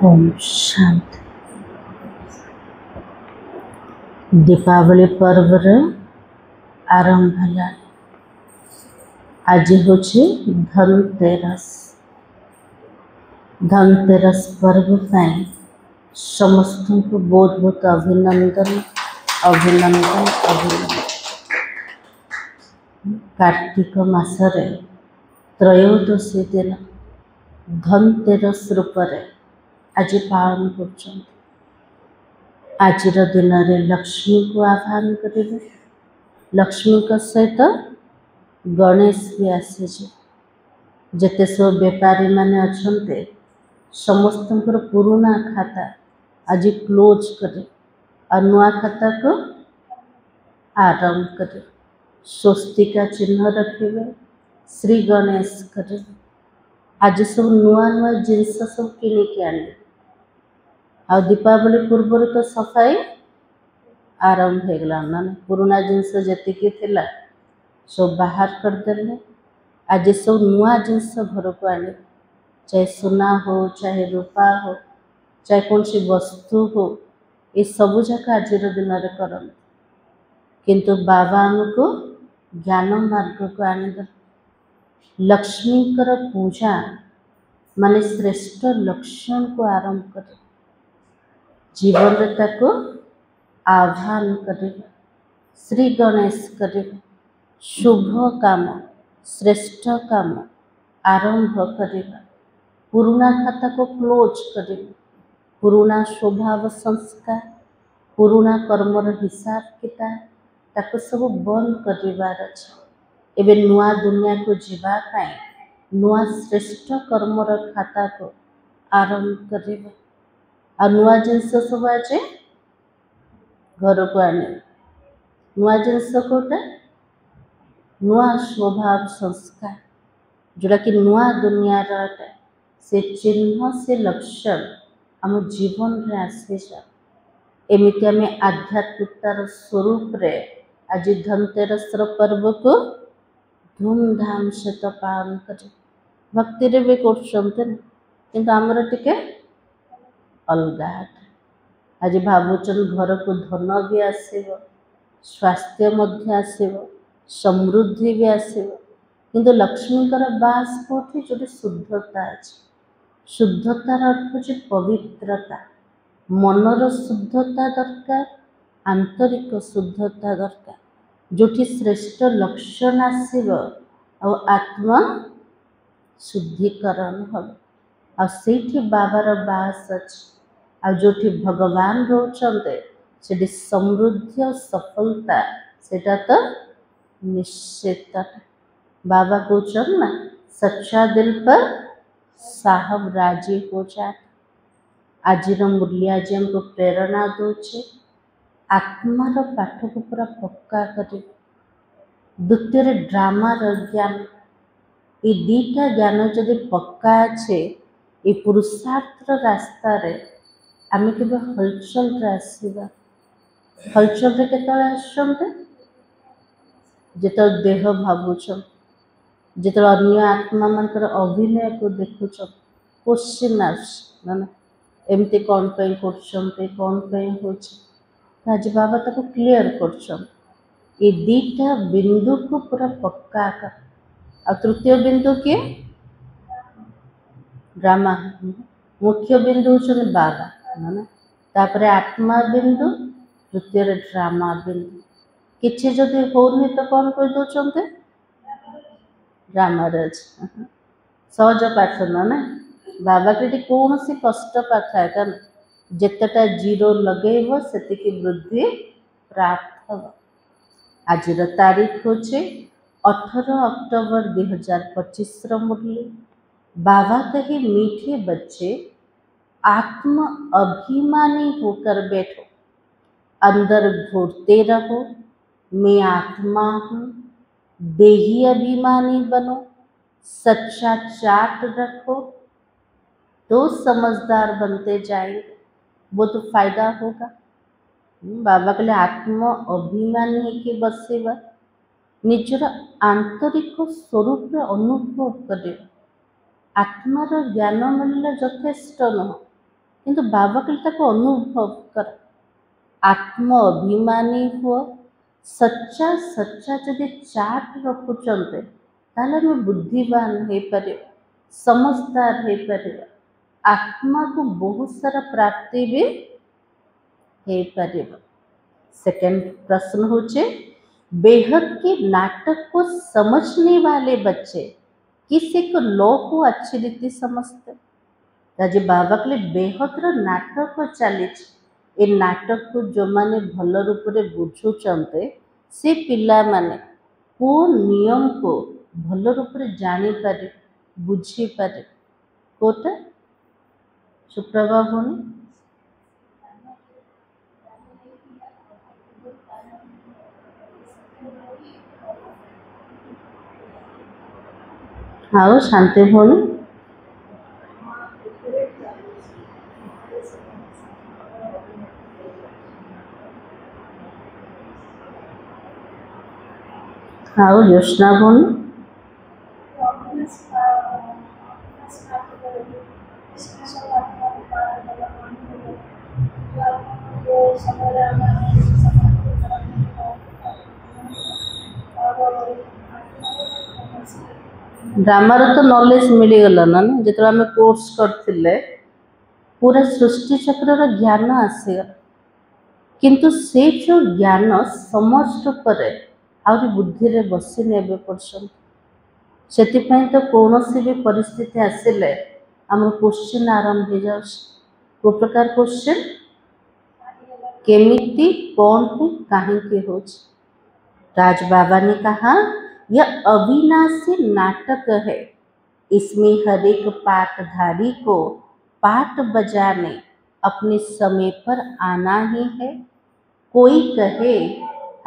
ओम शांति। दीपावली पर्व रे आरंभ है। आज हूँ धनतेरस। धनतेरस पर्व पर समस्त को बहुत बहुत अभिनंदन अभिनंदन अभिनंदन। कार्तिक मासरे त्रयोदशी दिन धनतेरस रूप से आज पालन कर। आज दिन में लक्ष्मी को आह्वान करेंगे। लक्ष्मी का सहित गणेश भी आसे। जिते सब बेपारी माने अच्छे समस्त पुराना खाता आज क्लोज करे और नुआ खाता को आरंभ करे। स्वस्तिका चिन्ह रखे श्री गणेश करे। आज सब नुआ नुआ जिनस सब किनिक आने आ दीपावली पूर्व तो सफाई आरंभ हो गला ना। पुराना जिनस जी थिला सब बाहर करदे। आज सब नुआ जिनस घर को आने, चाहे सुना हो चाहे रूपा हो चाहे कौन सी वस्तु हो, ये सब जाक आज दिन में कर। किंतु बाबा हमको ज्ञान मार्ग को आने। लक्ष्मी पूजा माने श्रेष्ठ लक्षण को आरंभ कर जीवन को आह्वान करे। श्री गणेश करे शुभ काम श्रेष्ठ काम आरंभ करेगा। पुराना खाता को क्लोज करेगा। पुराना स्वभाव संस्कार पुराना कर्मर हिसाब किताब ताको सब बंद कर। एबे नुआ दुनिया को जीवाई नुआ श्रेष्ठ कर्मर खाता को आरंभ करेगा। आ नुआ जिनस सब आज घर को आने। नुआ जिनस कोटा नुआ स्वभाव संस्कार जोड़ा कि नुआ दुनिया से चिन्ह से लक्षण आम जीवन रे आसे जा। एमिति आम आध्यात्मिकतार स्वरूप रे आज धनतेरस पर्व को धूमधाम से तो पालन करे। भक्ति रे भी कर आमर टिके अलगा। आज भावुचन घर को धन भी आसव स्वास्थ्य मध्य आसव समृद्धि भी आसव। किंतु लक्ष्मीकर बास कोठी जो शुद्धता अच्छे। शुद्धतार अर्थ हो पवित्रता। मनर शुद्धता दरकार आंतरिक शुद्धता दरकार। जोठी श्रेष्ठ लक्षण आसव आत्मा शुद्धिकरण हम आठी बाबार बास अच्छे। आ जोठी भगवान रोचंदे से समृद्धि और सफलता सेटा तो निश्चित। बाबा कहते ना सच्चा दिल पर साहब राजी हो जाए। आज मूल्य आज हमको प्रेरणा दूचे आत्मार पाठ को पूरा पक्का करे। द्वितीय ड्रामार ज्ञान ये दीटा ज्ञान जदि पक्का अच्छे ये पुरुषार्थ रास्ता रे आम के हलचल आसवा। हलचल के जिते देह भावुच जिते अन्य आत्मा मानकर अभिनय को देखुच क्वेश्चन ना एमती कौन कर आज बाबा ताको क्लियर कर। ये दीटा बिंदु को पूरा पक्का कर। आ तृतीय बिंदु किए ड्रामा मुख्य बिंदु होचन बाबा ना। तापरे आत्मा बिंदु तृतीय ड्रामा बिंदु किसी जदि होनी तो कौन कह दौरान ड्रामा सहज पाठ ना बाबा के कौन सी कष्ट पाठ है जितेटा जीरो लगेब से वृद्धि प्राप्त हो। आज तारीख हूँ 18 अक्टोबर 2025 मुरली। बाबा कहे मीठे बच्चे आत्म अभिमानी होकर बैठो। अंदर घूरते रहो मैं आत्मा हूँ। देही अभिमानी बनो सच्चा चाट रखो तो समझदार बनते जाएंगे। वो तो फायदा होगा। बाबा कहले आत्म अभिमानी के बसेवा निजर आंतरिक स्वरूप अनुभव करे। आत्मार ज्ञान मिलने यथेष्ट नुह किंतु बाबा कहले अनुभव कर आत्म अभिमानी हुआ सच्चा सच्चा जदि चार्ट रखुचंते ताले हमें बुद्धिवान हो पारे समझदार हो पारे आत्मा को बहुत सारा प्राप्ति भी हो पारे। सेकंड प्रश्न होचे बेहद के नाटक को समझने वाले बच्चे किसी को लॉ को अच्छी रीति समझते ताजे बाबा के लिए बेहद नाटक चली ए नाटक को जो माने भल रूप से बुझुचंते से पिला माने को नियम को भल रूप से जानी पारे बुझी पारे कोटा सुप्रभा भूमि हाँ शांति भूमि हाँ योजना भूमि ड्रामार तो नॉलेज मिलगला ना जो आम कोर्स करते पूरा सृष्टि चक्र ज्ञान आसगला किंतु से जो ज्ञान समस्त पर आहरी बुद्धि रे बसी ने पर्यंत से तो कौन सी भी परिस्थिति आसिले आम क्वेश्चन आरंभ हो जाए को प्रकार क्वेश्चन केमिति कौन कहीं हो राज बाबा ने कहा यह अविनाशी नाटक है इसमें हर एक पाठधारी को पाठ बजाने अपने समय पर आना ही है। कोई कहे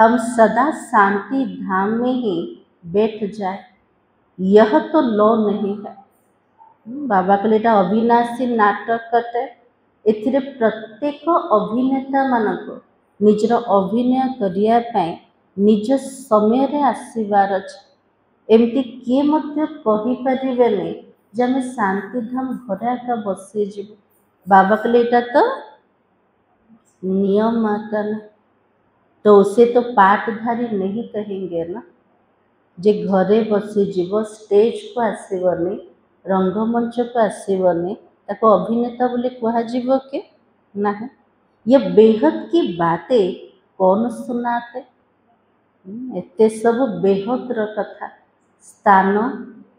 हम सदा शांति धाम में ही बैठ जाए यह तो लॉ नहीं है। बाबा के लिए अविनाशी नाटक है एथिरे प्रत्येक अभिनेता मानक निजर अभिनय करने निज समय रे आसबार अच्छे एमती किए मध्य कहीपरेनि जे आम शांतिधाम घर आका बसीजु बाबा के लिए तो नियम आता ना तो उसे तो पाठधारी नहीं कहेंगे ना जे घरे बसीजीव स्टेज को आसबनी रंगमंच को आसबनी ताको अभिनेता बोले कहुव के ना ये बेहद की बातें कौन सुनाते एते सब बेहद्र कथा स्थान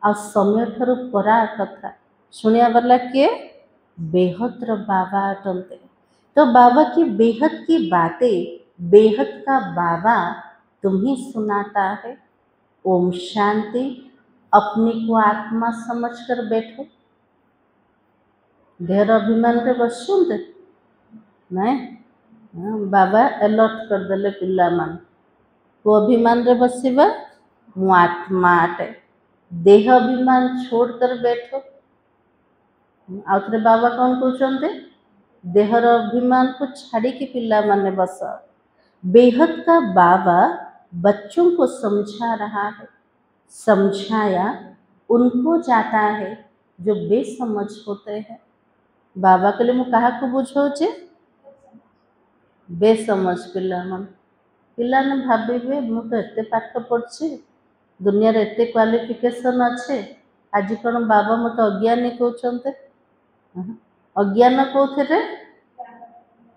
आ समय ठारू परा कथा शुणिया वाला किए बेहद्र बाबा अटंते तो बाबा की बेहद की बातें बेहद का बाबा तुम्हें सुनाता है। ओम शांति। अपने को आत्मा समझकर बैठो देहर अभिमान रे बसुंते नहीं बाबा अलर्ट करदे पिला मान को अभिमान रे बसवा मु आत्मा अटे देह अभिमान छोड़कर बैठो आउथरे बाबा कौन कहते देहर अभिमान को छाड़ी के पिला माने बस बेहद का बाबा बच्चों को समझा रहा है समझाया उनको जाता है जो बेसमझ होते हैं। बाबा के लिए मु कहा को बुझाऊे बेसमझ पिला मन पिलाने भावे मु तो एते पाठ पढ़ी दुनिया रे एते क्वालिफिकेशन अच्छे आज कौन बाबा मत अज्ञानी कहते अज्ञान कौथे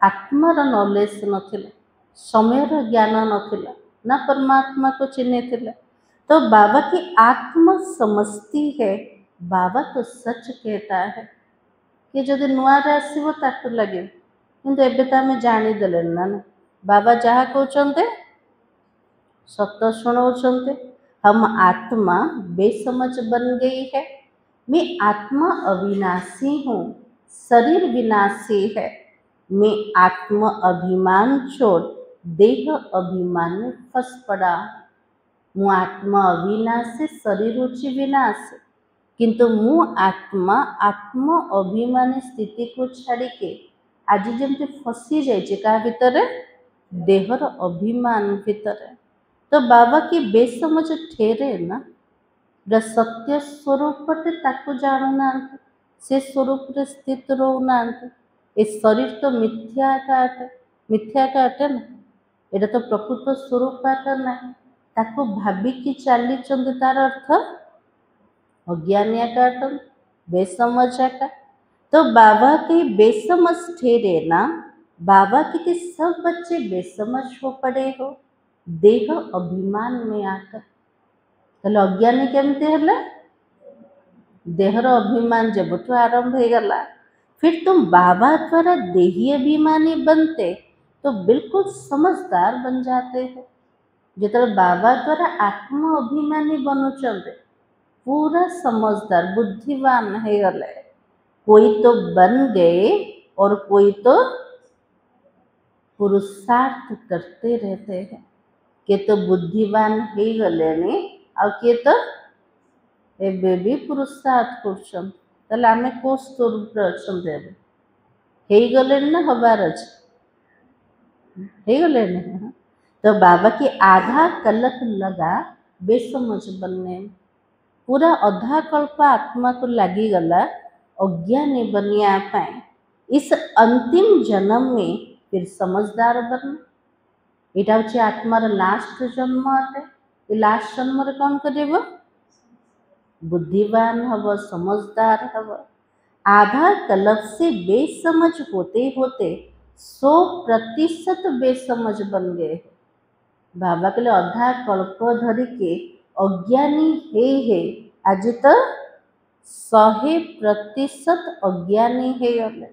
आत्मार नॉलेज नथिला समय ज्ञान नथिला ना परमात्मा को चिन्ह थे तो बाबा की आत्मा समझती है। बाबा तो सच कहता है कि जदि नुआ आसो ताक लगे किंतु एबे तो आम जानीदेले ना बाबा जहाँ कहते सत शुणाते हम आत्मा बेसमझ बन गई है मैं आत्मा अविनाशी हूँ शरीर विनाशी है मैं आत्म अभिमान छोड़ देह अभिमान में फंस पड़ा मु आत्मा अविनाशी शरीर होची विनाश किंतु मु आत्मा आत्म अभिमान स्थिति को छाड़ी के आज जमती फसी जाइए क्या भितर देहर अभिमान भितर तो बाबा की बेसमझ ठेरे ना जो सत्य स्वरूप ताकू जानूना से स्वरूप रे स्थित रोना ए शरीर तो मिथ्या का अटे ना एटा तो प्रकृत स्वरूप का ना ताकू भाविकी चली तार अर्थ अज्ञानिया का अटन बेसमझा का। तो बाबा के बेसमझ ठेरे ना बाबा के सब बच्चे बेसमझ हो पड़े हो देह अभिमान में आकर ताहले अज्ञानी केमती है देहर अभिमान जब आरंभ हो गला फिर तुम बाबा द्वारा देही अभिमानी बनते तो बिल्कुल समझदार बन जाते हो। जो बाबा द्वारा आत्मा अभिमानी बनुचंदे पूरा समझदार बुद्धिवान हो गले कोई तो बन गए और कोई तो पुरुषार्थ करते रहते हैं के तो बुद्धिवान हो गले आ किए तो एबे भी पुरुषार्थ करछन ताले आमे को स्वरूप अछन देबे हे गले ना हबार अछि हे गले ना। तो बाबा की आधा कलक लगा बेसमझ बनने पूरा अधा कल्प आत्मा को लगी गला अज्ञानी बनिया पाए इस अंतिम जन्म में फिर समझदार बनना यहाँ हूँ आत्मार लास्ट जन्म अटे लास्ट जन्म कौन कर बुद्धिवान हब समझदार हब आधा कल्प से बेसमझ होते होते 100% बेसमझ बन गए। बाबा कहले अधा कल्प धरिके अज्ञानी हे आज तो 100% अज्ञानी है गले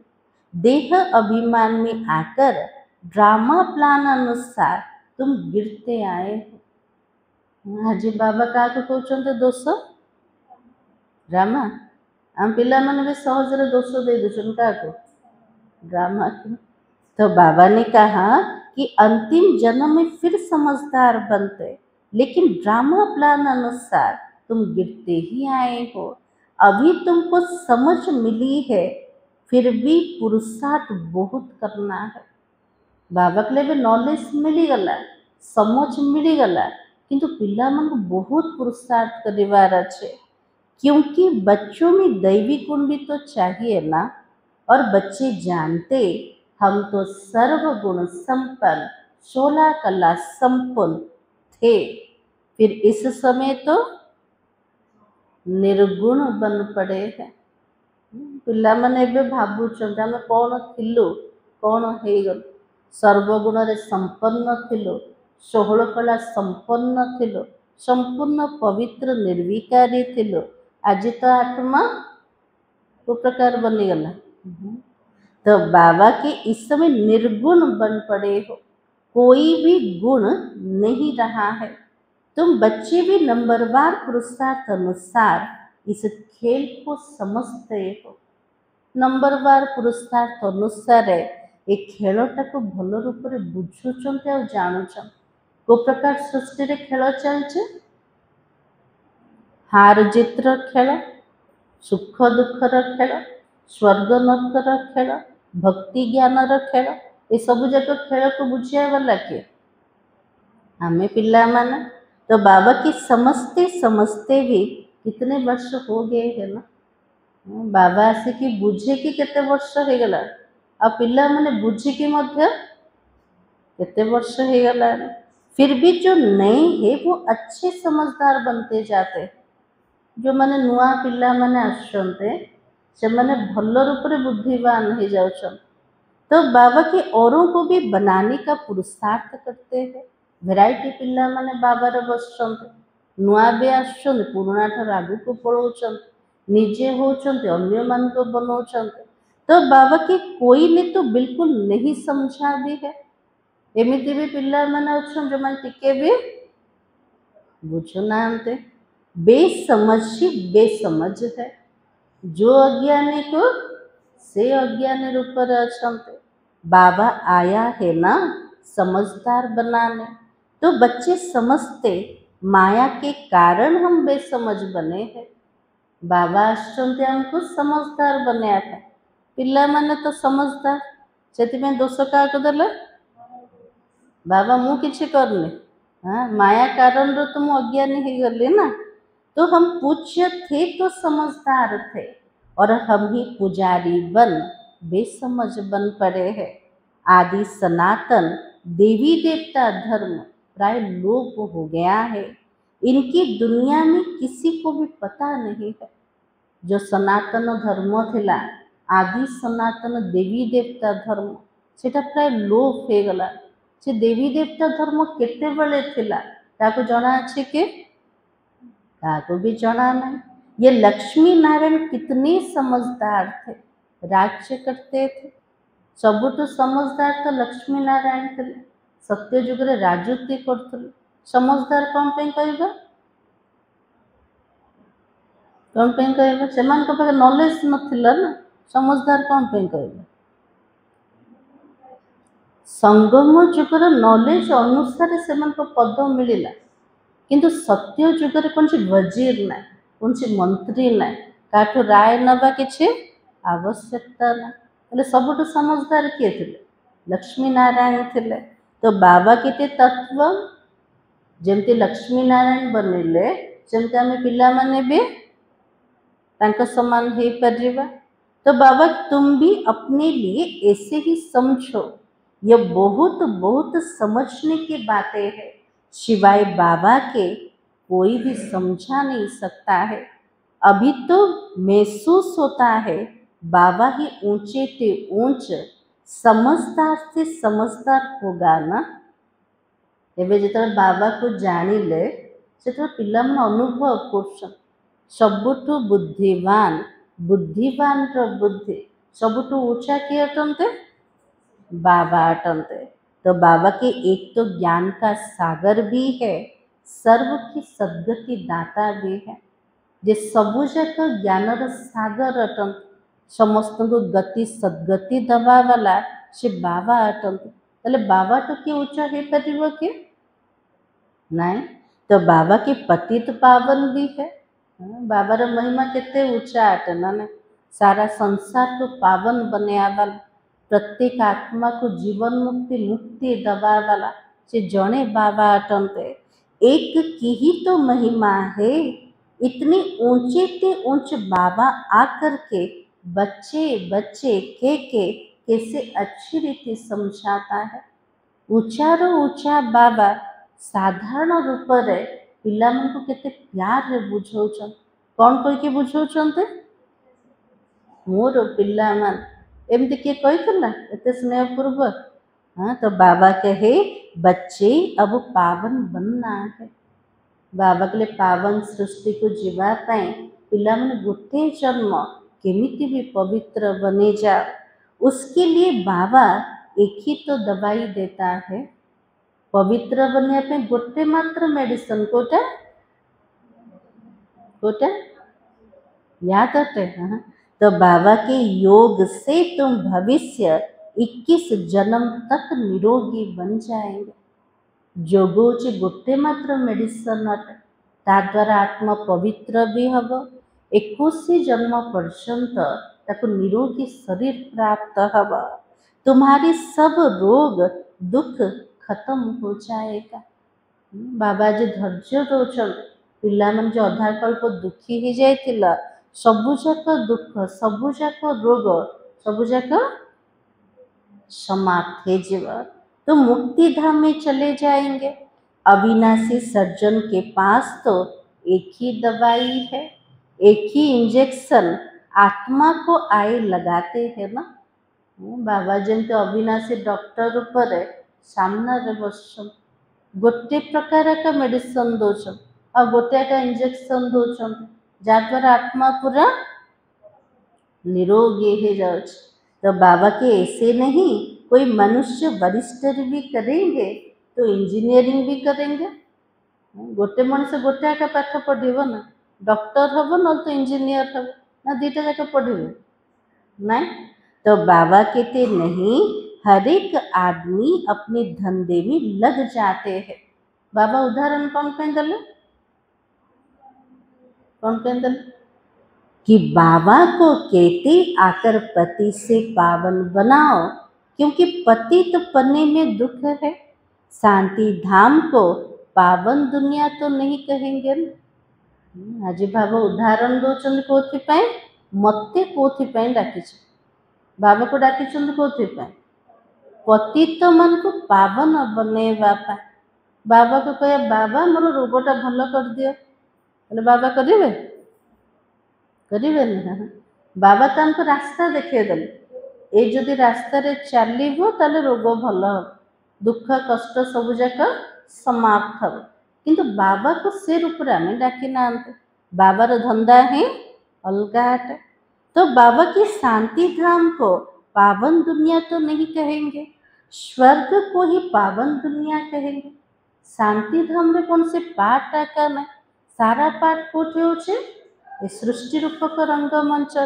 देह अभिमान में आकर ड्रामा प्लान अनुसार तुम गिरते आए हो। आज बाबा क्या कहते दोष ड्रामा आम पिला मैंने भी सहज दोष दे दूसन क्या ड्रामा की। तो बाबा ने कहा कि अंतिम जन्म में फिर समझदार बनते लेकिन ड्रामा प्लान अनुसार तुम गिरते ही आए हो। अभी तुमको समझ मिली है फिर भी पुरुषार्थ बहुत करना है। बाबा के लिए भी नॉलेज मिलीगला समझ मिलीगला किंतु पिला मन को बहुत पुरुषार्थ करिवार अच्छे क्योंकि बच्चों में दैवी गुण भी तो चाहिए ना। और बच्चे जानते हम तो सर्वगुण संपन्न 16 कला संपन्न थे फिर इस समय तो निर्गुण बन पड़े हैं। पिला माने एबे भाबुचंद आमे कौन थिलु कौन हे गल सर्वगुण रे संपन्न थिलु 16 कला संपन्न थिलु संपूर्ण पवित्र निर्विकारी थिलु आज तो आत्मा को प्रकार बनी गला। तो बाबा के इस समय निर्गुण बन पड़े हो कोई भी गुण नहीं रहा है। तुम बच्चे भी नंबरवार पुरुषार्थ अनुसार इस खेल को समझते हो। नंबरवार पुरुषार्थ अनुसार ए खेलटा को भल रूप से बुझुंट और जानुचन को प्रकार सृष्टि रे खेल चलचे हार जितर खेल सुख दुखर खेल स्वर्ग नर्कर खेल भक्ति ज्ञानर खेल ये सब जाक खेल को बुझिया वाला किए आमे पिला माने। तो बाबा की समझते समझते भी कितने वर्ष हो गए है ना बाबा आसिकी बुझे कि केते वर्ष हो गला आ पिला माने बुझे कि मध्य केते वर्ष हो गला फिर भी जो नए है वो अच्छे समझदार बनते जाते। जो माने नुआ पिला माने आसुचंते से माने भल रूप से बुद्धिवान हो जाउछन। तो बाबा के औरों को भी बनाने का पुरुषार्थ करते हैं। वैरायटी पिला माने बाबार बसुचंते नुआ भी आसुचंते पुराना ठार आगु को पळौचंते निजे होचंते अन्य मान को बनाउचंते। तो बाबा के कोई ने तो बिल्कुल नहीं समझा भी है एमिति भी पिला माने अछन जो मान टिके भी बुझुनांते बेसमझ ही बेसमझ है। जो अज्ञानी को से अज्ञानी रूप अछंते बाबा आया है ना समझदार बनाने। तो बच्चे समझते माया के कारण हम बेसमझ बने हैं। बाबा आसचंते हमको समझदार बनाया था पिला माने तो समझदार से दोष क्या देले बाबा मु किछि करनी हाँ माया कारण रो तुम अज्ञानी हो गली ना तो हम पूज्य थे तो समझदार थे, और हम ही पुजारी बन बेसमझ बन पड़े हैं। आदि सनातन देवी देवता धर्म प्राय लोप हो गया है। इनकी दुनिया में किसी को भी पता नहीं है। जो सनातन धर्म थिला, आदि सनातन देवी देवता धर्म, सेटा प्राय लोप हो गला। से देवी देवता धर्म केतेबेले थिला ताको जଣା अछि कि काको भी जଣା नहीं। ये लक्ष्मी नारायण कितने समझदार थे, राज्य करते थे। सबुठु समझदार तो लक्ष्मी नारायण थे। सत्य जुगरे राजत्व करते। समझदार कौन पे कहबा, कौन पे कहबा, सेमान को पाखे नॉलेज नथिला ना, समझदार कौन पे कहबा। संगम जुगर नॉलेज अनुसार सेमान को पद मिलिला, किंतु सत्य जुगर कौन सी वजीर ना, कौन सी मंत्री ना, काठू राय नबा किछि आवश्यकता ना। એટલે ସବୁଠୁ समझदार किए थे, लक्ष्मी नारायण थे। तो बाबा केते तत्व जमती लक्ष्मी नारायण बनिले, सेमती आमे पिला माने भी तांका समान हो परिबा। तो बाबा तुम भी अपने लिए ऐसे ही समझो, ये बहुत बहुत समझने की बातें हैं। शिवाय बाबा के कोई भी समझा नहीं सकता है। अभी तो महसूस होता है बाबा ही ऊंचे ते ऊंच समझदार से समझदार होगा ना। एबे जिते बाबा को जानिले से पिला मन अनुभव कर सबुठु बुद्धिवान, बुद्धिवान रो बुद्धि सबुठु ऊंचा किए अटंते बाबा अटंते। तो बाबा के एक तो ज्ञान का सागर भी है, सर्व की सद्गति दाता भी है। जे सबुजाक ज्ञानर सागर अटंत, समस्त को गति सद्गति दबा वाला से बाबा अटंत। तले बाबा तो किए ऊंचा हो पारिबो कि नहीं। तो बाबा के पतित पावन भी है। बाबार महिमा केते ऊंचा अटे ना, सारा संसार को पावन बनया वाला, प्रत्येक आत्मा को जीवन मुक्ति मुक्ति दबा वाला से जने बाबा अटंते। एक की ही तो महिमा है, इतनी ऊंचे ते ऊंच बाबा आकर के बच्चे बच्चे के कैसे अच्छी रीति समझाता है। ऊंचारो ऊंचा बाबा साधारण रूप रे पिला मन को केते प्यार रे बुझौछन। कौन कह के बुझौछन ते मोर पिला मन, एमती किए कही एत स्नेहपूर्वक। हाँ, तो बाबा कहे बच्चे अब पावन बनना है। बाबा के लिए पावन सृष्टि को जीवापाई पिला मन गोटे जन्म केमिति भी पवित्र बने जाओ, उसके लिए बाबा एक ही तो दवाई देता है। पवित्र बनने पे गोटे मात्र मेडिसिन कोटा कोटा याद अटे। हाँ, तो बाबा के योग से तुम भविष्य 21 जन्म तक निरोगी बन जाएंगे। जोगो चे गोटे मात्र मेडिसिन अटे, ताद्वारा आत्मा पवित्र भी हम। 21 जन्म पर्यंत ताको निरोगी शरीर प्राप्त हम। तुम्हारी सब रोग दुख खत्म हो जाएगा। बाबा जी धैर्य दौरान पिला मन जो अधा कल्प दुखी ही जाइतिला, सबुजाक दुख सबुजाक रोग सबुजाक समाप्त हो जावा, तो मुक्ति धाम में चले जाएंगे। अविनाशी सर्जन के पास तो एक ही दवाई है, एक ही इंजेक्शन आत्मा को आए लगाते हैं ना। बाबा जन तो अविनाशी डॉक्टर ऊपर सामने बस गोटे प्रकार का मेडिसिन दौन और गोटे का इंजेक्शन दौन, जहाँद्वारा आत्मा पूरा निरोगी हो जाए। तो बाबा के ऐसे नहीं, कोई मनुष्य वरिष्ठ भी करेंगे तो इंजीनियरिंग भी करेंगे। गोटे मनुष्य गोटे का पाठ पढ़ो ना, डॉक्टर हम ना तो इंजीनियर हम ना, दीटा जाक पढ़े नहीं। तो बाबा कहते नहीं, हर एक आदमी अपने धंधे में लग जाते हैं। बाबा उदाहरण कौन पे दले, कौन पे दले कि बाबा को कहते आकर पति से पावन बनाओ, क्योंकि पति तो पन्ने में दुख है। शांति धाम को पावन दुनिया तो नहीं कहेंगे न। आज बाबा उदाहरण दौरान कौन मत कौन डाकी बाबा को डाकी कौन पतित मन को पावन बनैवा बाबा को कह बाबा मोर रोगटा भल कर दियो बाबा करेंगे करेंगे बाबा तो रास्ता देखेदेले ये जदि रास्ता चलो ताले रोग भल हम दुख कष्ट सब जाक समाप्त हम किंतु बाबा को से रूप में आम डाकी ना बाबार धंदा ही अलग अटे। तो बाबा की शांति धाम को पावन दुनिया तो नहीं कहेंगे, स्वर्ग को ही पावन दुनिया कहेंगे। शांति धाम में कौन से पाठ आका ना सारा पाठ कोठे होचे सृष्टि रूपक रंगमंच।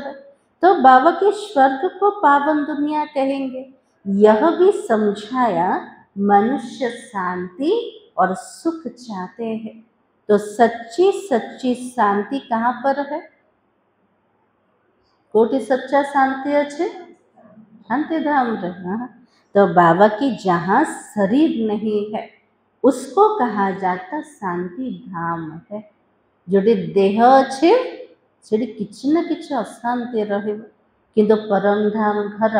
तो बाबा के स्वर्ग को पावन दुनिया कहेंगे। यह भी समझाया मनुष्य शांति और सुख चाहते हैं। तो सच्ची सच्ची शांति कहाँ पर है? कोटि सच्चा शांति अच्छे शांति धाम रे। तो बाबा की जहाँ शरीर नहीं है उसको कहा जाता शांति धाम है। जोटी देह अच्छे से किसी न किसी अशांति किंतु परम धाम घर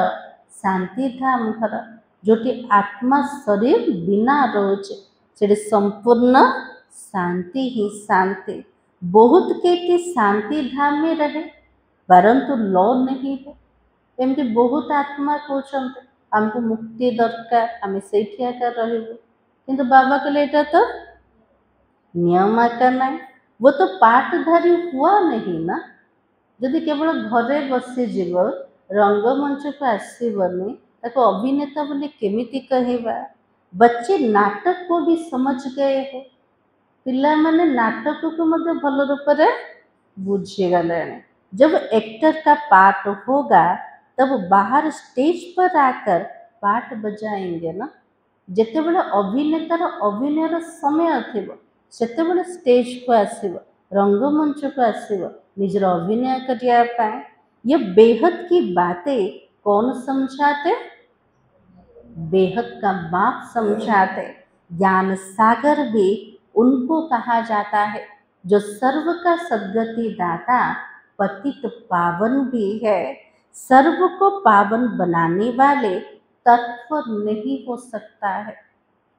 शांति धाम घर जोटी आत्मा शरीर बिना रोचे से संपूर्ण शांति ही शांति। बहुत कहते शांति धाम में रहे परंतु लो नहीं है। एमती बहुत आत्मा कहते हमको मुक्ति दरकार आम से किंतु बाबा कहले एटा तो नियम आका ना वो तो पाठधारी हुआ नहीं ना। जदि केवल घरे बसी जीव रंगमंच को आसबनी ताको अभिनेता बोले केमिति कहवा। बच्चे नाटक को भी समझ गए हो, पिला माने नाटक को मध्य भल रूप से बुझीगले। जब एक्टर का पार्ट होगा तब बाहर स्टेज पर आकर पार्ट बजाएंगे ना। जिते बड़े अभिनेतार अभिनयर समय थी से स्टेज को आसब रंगमंच को आसब निजर अभिनय करने। ये बेहद की बातें कौन समझाते? बेहद का बाप समझाते। ज्ञान सागर भी उनको कहा जाता है जो सर्व का सद्गति दाता पतित पावन भी है। सर्व को पावन बनाने वाले तत्व नहीं हो सकता है।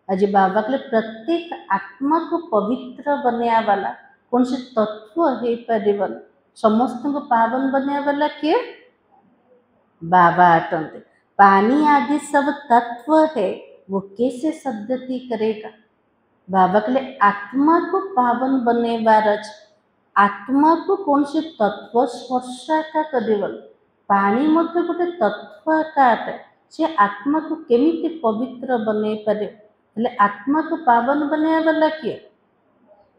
आज बाबा के प्रत्येक आत्मा को पवित्र बनया वाला कौन से तत्व है परिवन समस्त को पावन बनया वाला किए बाबा अटंते। पानी आदि सब तत्व है वो कैसे सद्गति करेगा? बाबा के लिए आत्मा को पावन बने बार आत्मा को कौन से तत्व स्पर्शा का करेवल पानी मध्य गोटे तत्व का से आत्मा को केमिति पवित्र बने पारे। हेले आत्मा को पावन बनाया वाला किए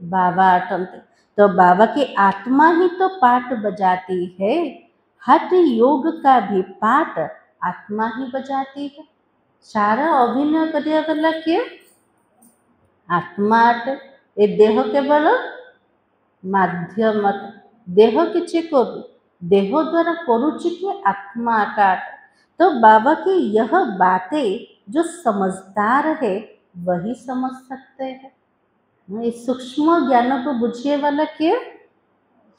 बाबा अटंते। तो बाबा की आत्मा ही तो पाठ बजाती है। हठ योग का भी पाठ आत्मा ही बजाती है। सारा अभिनय करने वाला किए आत्मा अटे। ए देह केवल माध्यम देह किसी करू देह द्वारा करुची कि आत्मा का। तो बाबा की यह बातें जो समझदार है वही समझ सकते हैं। इस सूक्ष्म ज्ञान को बुझिए वाला के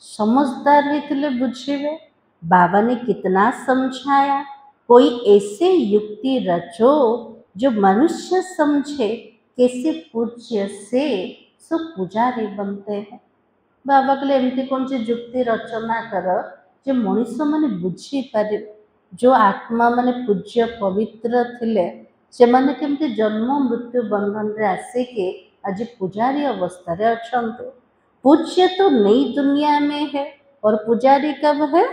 समझदार होते बुझे। बाबा ने कितना समझाया। कोई ऐसे युक्ति रचो जो मनुष्य समझे कैसे पूज्य से सो पुजारी बनते हैं। बाबा कहले एमती कौन सी युक्ति रचना कर जो मनुष्य माने बुझी पारे। जो आत्मा माने पूज्य पवित्र थिले से माने केमती जन्म मृत्यु बंधन रे आसिके आज पुजारी अवस्था रे अछंते। पूज्य तो नई दुनिया में है और पुजारी कब है?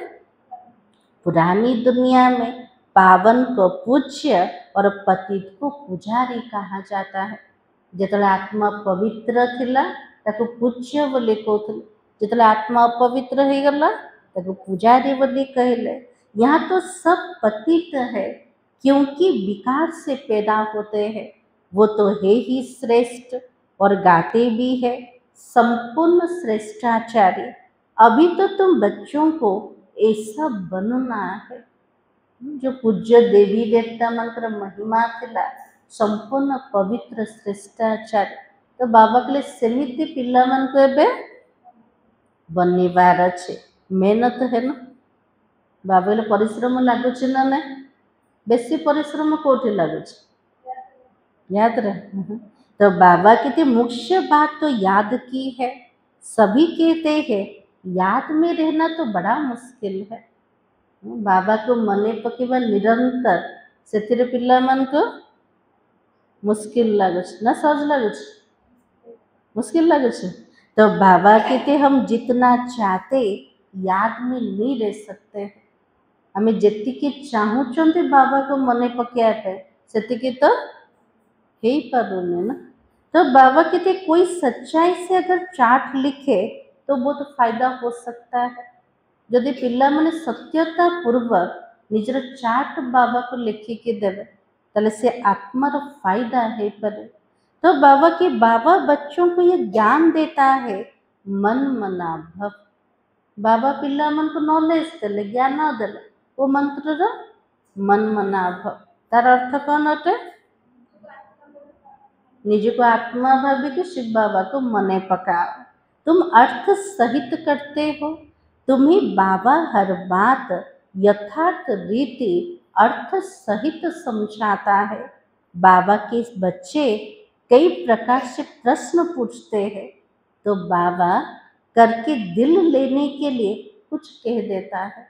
पुरानी दुनिया में। पावन को पूज्य और पतित को पुजारी कहा जाता है। जितने आत्मा पवित्र थिला ताको पूज्य बोली कहते, जितने आत्मा अपवित्र हो गला ताको पुजारी बोली कहले। यहाँ तो सब पतित है क्योंकि विकार से पैदा होते हैं। वो तो है ही श्रेष्ठ और गाते भी है संपूर्ण श्रेष्ठाचार्य। अभी तो तुम बच्चों को ऐसा बनना है जो पूज्य देवी देवता मंत्र महिमा थिला संपूर्ण पवित्र श्रेष्ठाचार्य। तो बाबा के लिए सेमिति पिला मन को एबे बनवार अच्छे मेहनत है ना बाबा परिश्रम लगुच ना ना बेसी परिश्रम कौटी लगुच याद रहे तो बाबा की मुख्य बात तो याद की है। सभी कहते हैं याद में रहना तो बड़ा मुश्किल है। बाबा को मने पकेबा निरंतर से पिला मान को मुश्किल लगुच ना सहज लगुच मुश्किल लगुच। तो बाबा कहते हम जितना चाहते याद में नहीं रह सकते। आम जी चाहूँ बाबा को मने पकड़ा से तो हो पारुने ना। तो बाबा कहते कोई सच्चाई से अगर चार्ट लिखे तो बहुत फायदा हो सकता है। जदि पिला माने सत्यता पूर्वक निजर चार्ट बाबा को लिखिकी देवे ताले से आत्मार फायदा है पारे। तो बाबा बच्चों को ये ज्ञान देता है मन मना भव। बाबा पिला मन को नॉलेज देले ज्ञान देले वो मंत्र मन मना भव तार अर्थ कौन अटे निज को आत्मा भाविक शिव बाबा को मने पकाओ। तुम अर्थ सहित करते हो। तुम्हें बाबा हर बात यथार्थ रीति अर्थ सहित समझाता है। बाबा के बच्चे कई प्रकार से प्रश्न पूछते हैं तो बाबा करके दिल लेने के लिए कुछ कह देता है।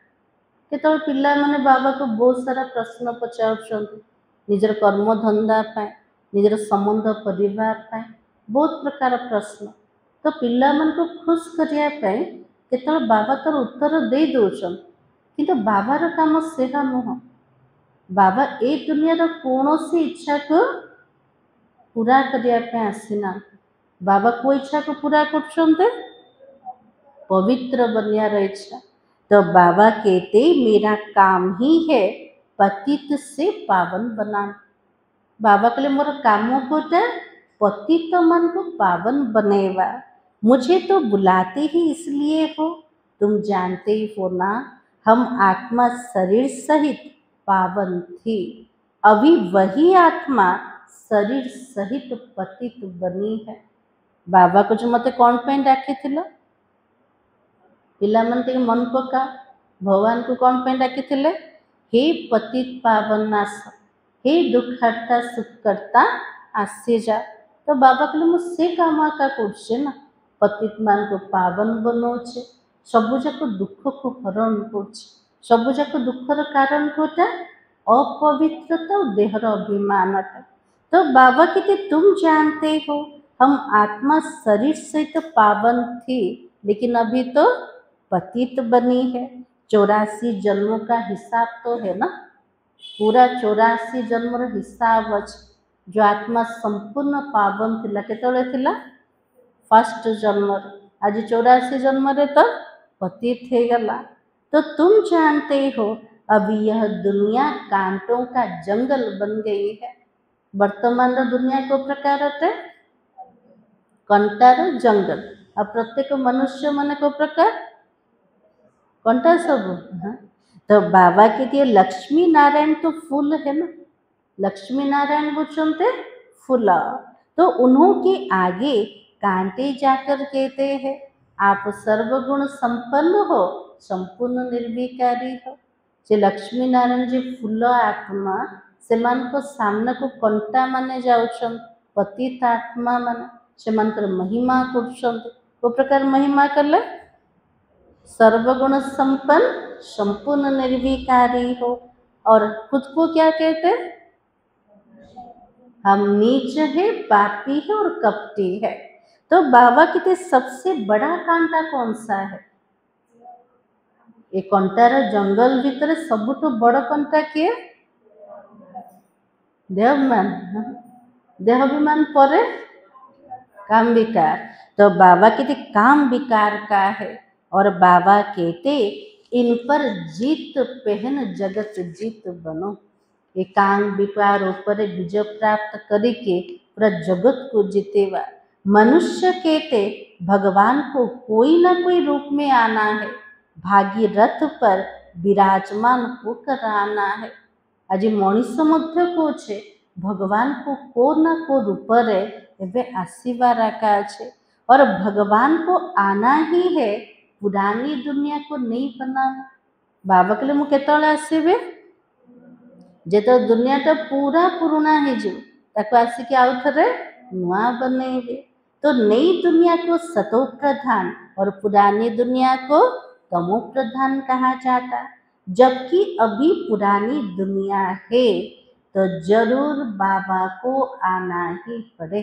केतल पिला माने बाबा को बहुत सारा प्रश्न पचार निजर कर्म धंदा पाए निजर संबंध परिवार पाए बहुत प्रकार प्रश्न। तो पिला मन को खुश करने केतल बाबा तर उत्तर दे दौन किंतु बाबार काम से नुह। बाबा ए दुनिया कौन सी इच्छा को पूरा करने आसीना। बाबा को इच्छा को पूरा कर पवित्र बनयार इच्छा। तो बाबा कहते मेरा काम ही है पतित से पावन बनाना। बाबा कहले मोर काम कोटा पतित मन को पावन बनेवा। मुझे तो बुलाते ही इसलिए हो तुम जानते ही हो ना हम आत्मा शरीर सहित पावन थी। अभी वही आत्मा शरीर सहित पतित बनी है। बाबा को जो मते कौन पे डाकी थिलो पिला मन ते मन पका भगवान को कौन पे डाकी थिले हे पतित पावन नाश हे दुख हरता सुख करता आसी जा। तो बाबा कहले मुझसे काम का करछे ना पतित मान को पावन बनौछे सबुजाक दुख को हरण करछे। सबुजाक दुखर कारण कोटा अपवित्रता और देहर अभिमान अटे। तो बाबा कहते तुम जानते हो हम आत्मा शरीर से तो पावन थी लेकिन अभी तो पतित बनी है। 84 जन्मों का हिसाब तो है ना पूरा 84 जन्म हिसाब अच्छे जो आत्मा संपूर्ण पावन थिला केतले थिला फर्स्ट जन्म आज 84 जन्म रे तो पतित हो गला। तो तुम जानते हो अभी यह दुनिया कांटों का जंगल बन गई है। वर्तमान दुनिया को प्रकार अटे कंटार जंगल और प्रत्येक मनुष्य मन को प्रकार कंटा सब। हाँ? तो बाबा के दिए लक्ष्मी नारायण तो फूल है ना लक्ष्मी नारायण बोलते फूल। तो उन्हों के आगे कांटे जाकर कहते हैं आप सर्वगुण संपन्न हो संपूर्ण निर्विकारी हो। जे लक्ष्मी नारायण जी फूल आत्मा से मान को सामने को कंटा माने जाउछन पतित आत्मा माने से मानकर महिमा कर वो प्रकार महिमा कले सर्वगुण संपन्न संपूर्ण निर्विकारी हो। और खुद को क्या कहते हम नीच है पापी है और कपटी है। तो बाबा कहते सबसे बड़ा कांटा कौन सा है ये कंटार जंगल भीतर सबुठ बड़ कंटा किए देहाभिमान देहाभिमान पर काम विकार। तो बाबा कहते काम विकार का है और बाबा कहते इन पर जीत पहन जगत जीत बनो। ये काम विकार ऊपर विजय प्राप्त करके पूरा जगत को जीतेवा। मनुष्य कहते भगवान को कोई ना कोई रूप में आना है भागीरथ पर विराजमान होकर आना है। आज मनीष मध्य कहे भगवान को ना को रूप एवं आसवार आका है और भगवान को आना ही है पुरानी दुनिया को नहीं बनाना। बाबा कहले मु केतले आसीबे जेतो दुनियाटा पूरा पुराना हो ताको आसिक आउ थरे नुआ बनेबे। तो नई दुनिया को सतो प्रधान और पुरानी दुनिया को तमो प्रधान कहा जाता। जबकि अभी पुरानी दुनिया है तो जरूर बाबा को आना ही पड़े।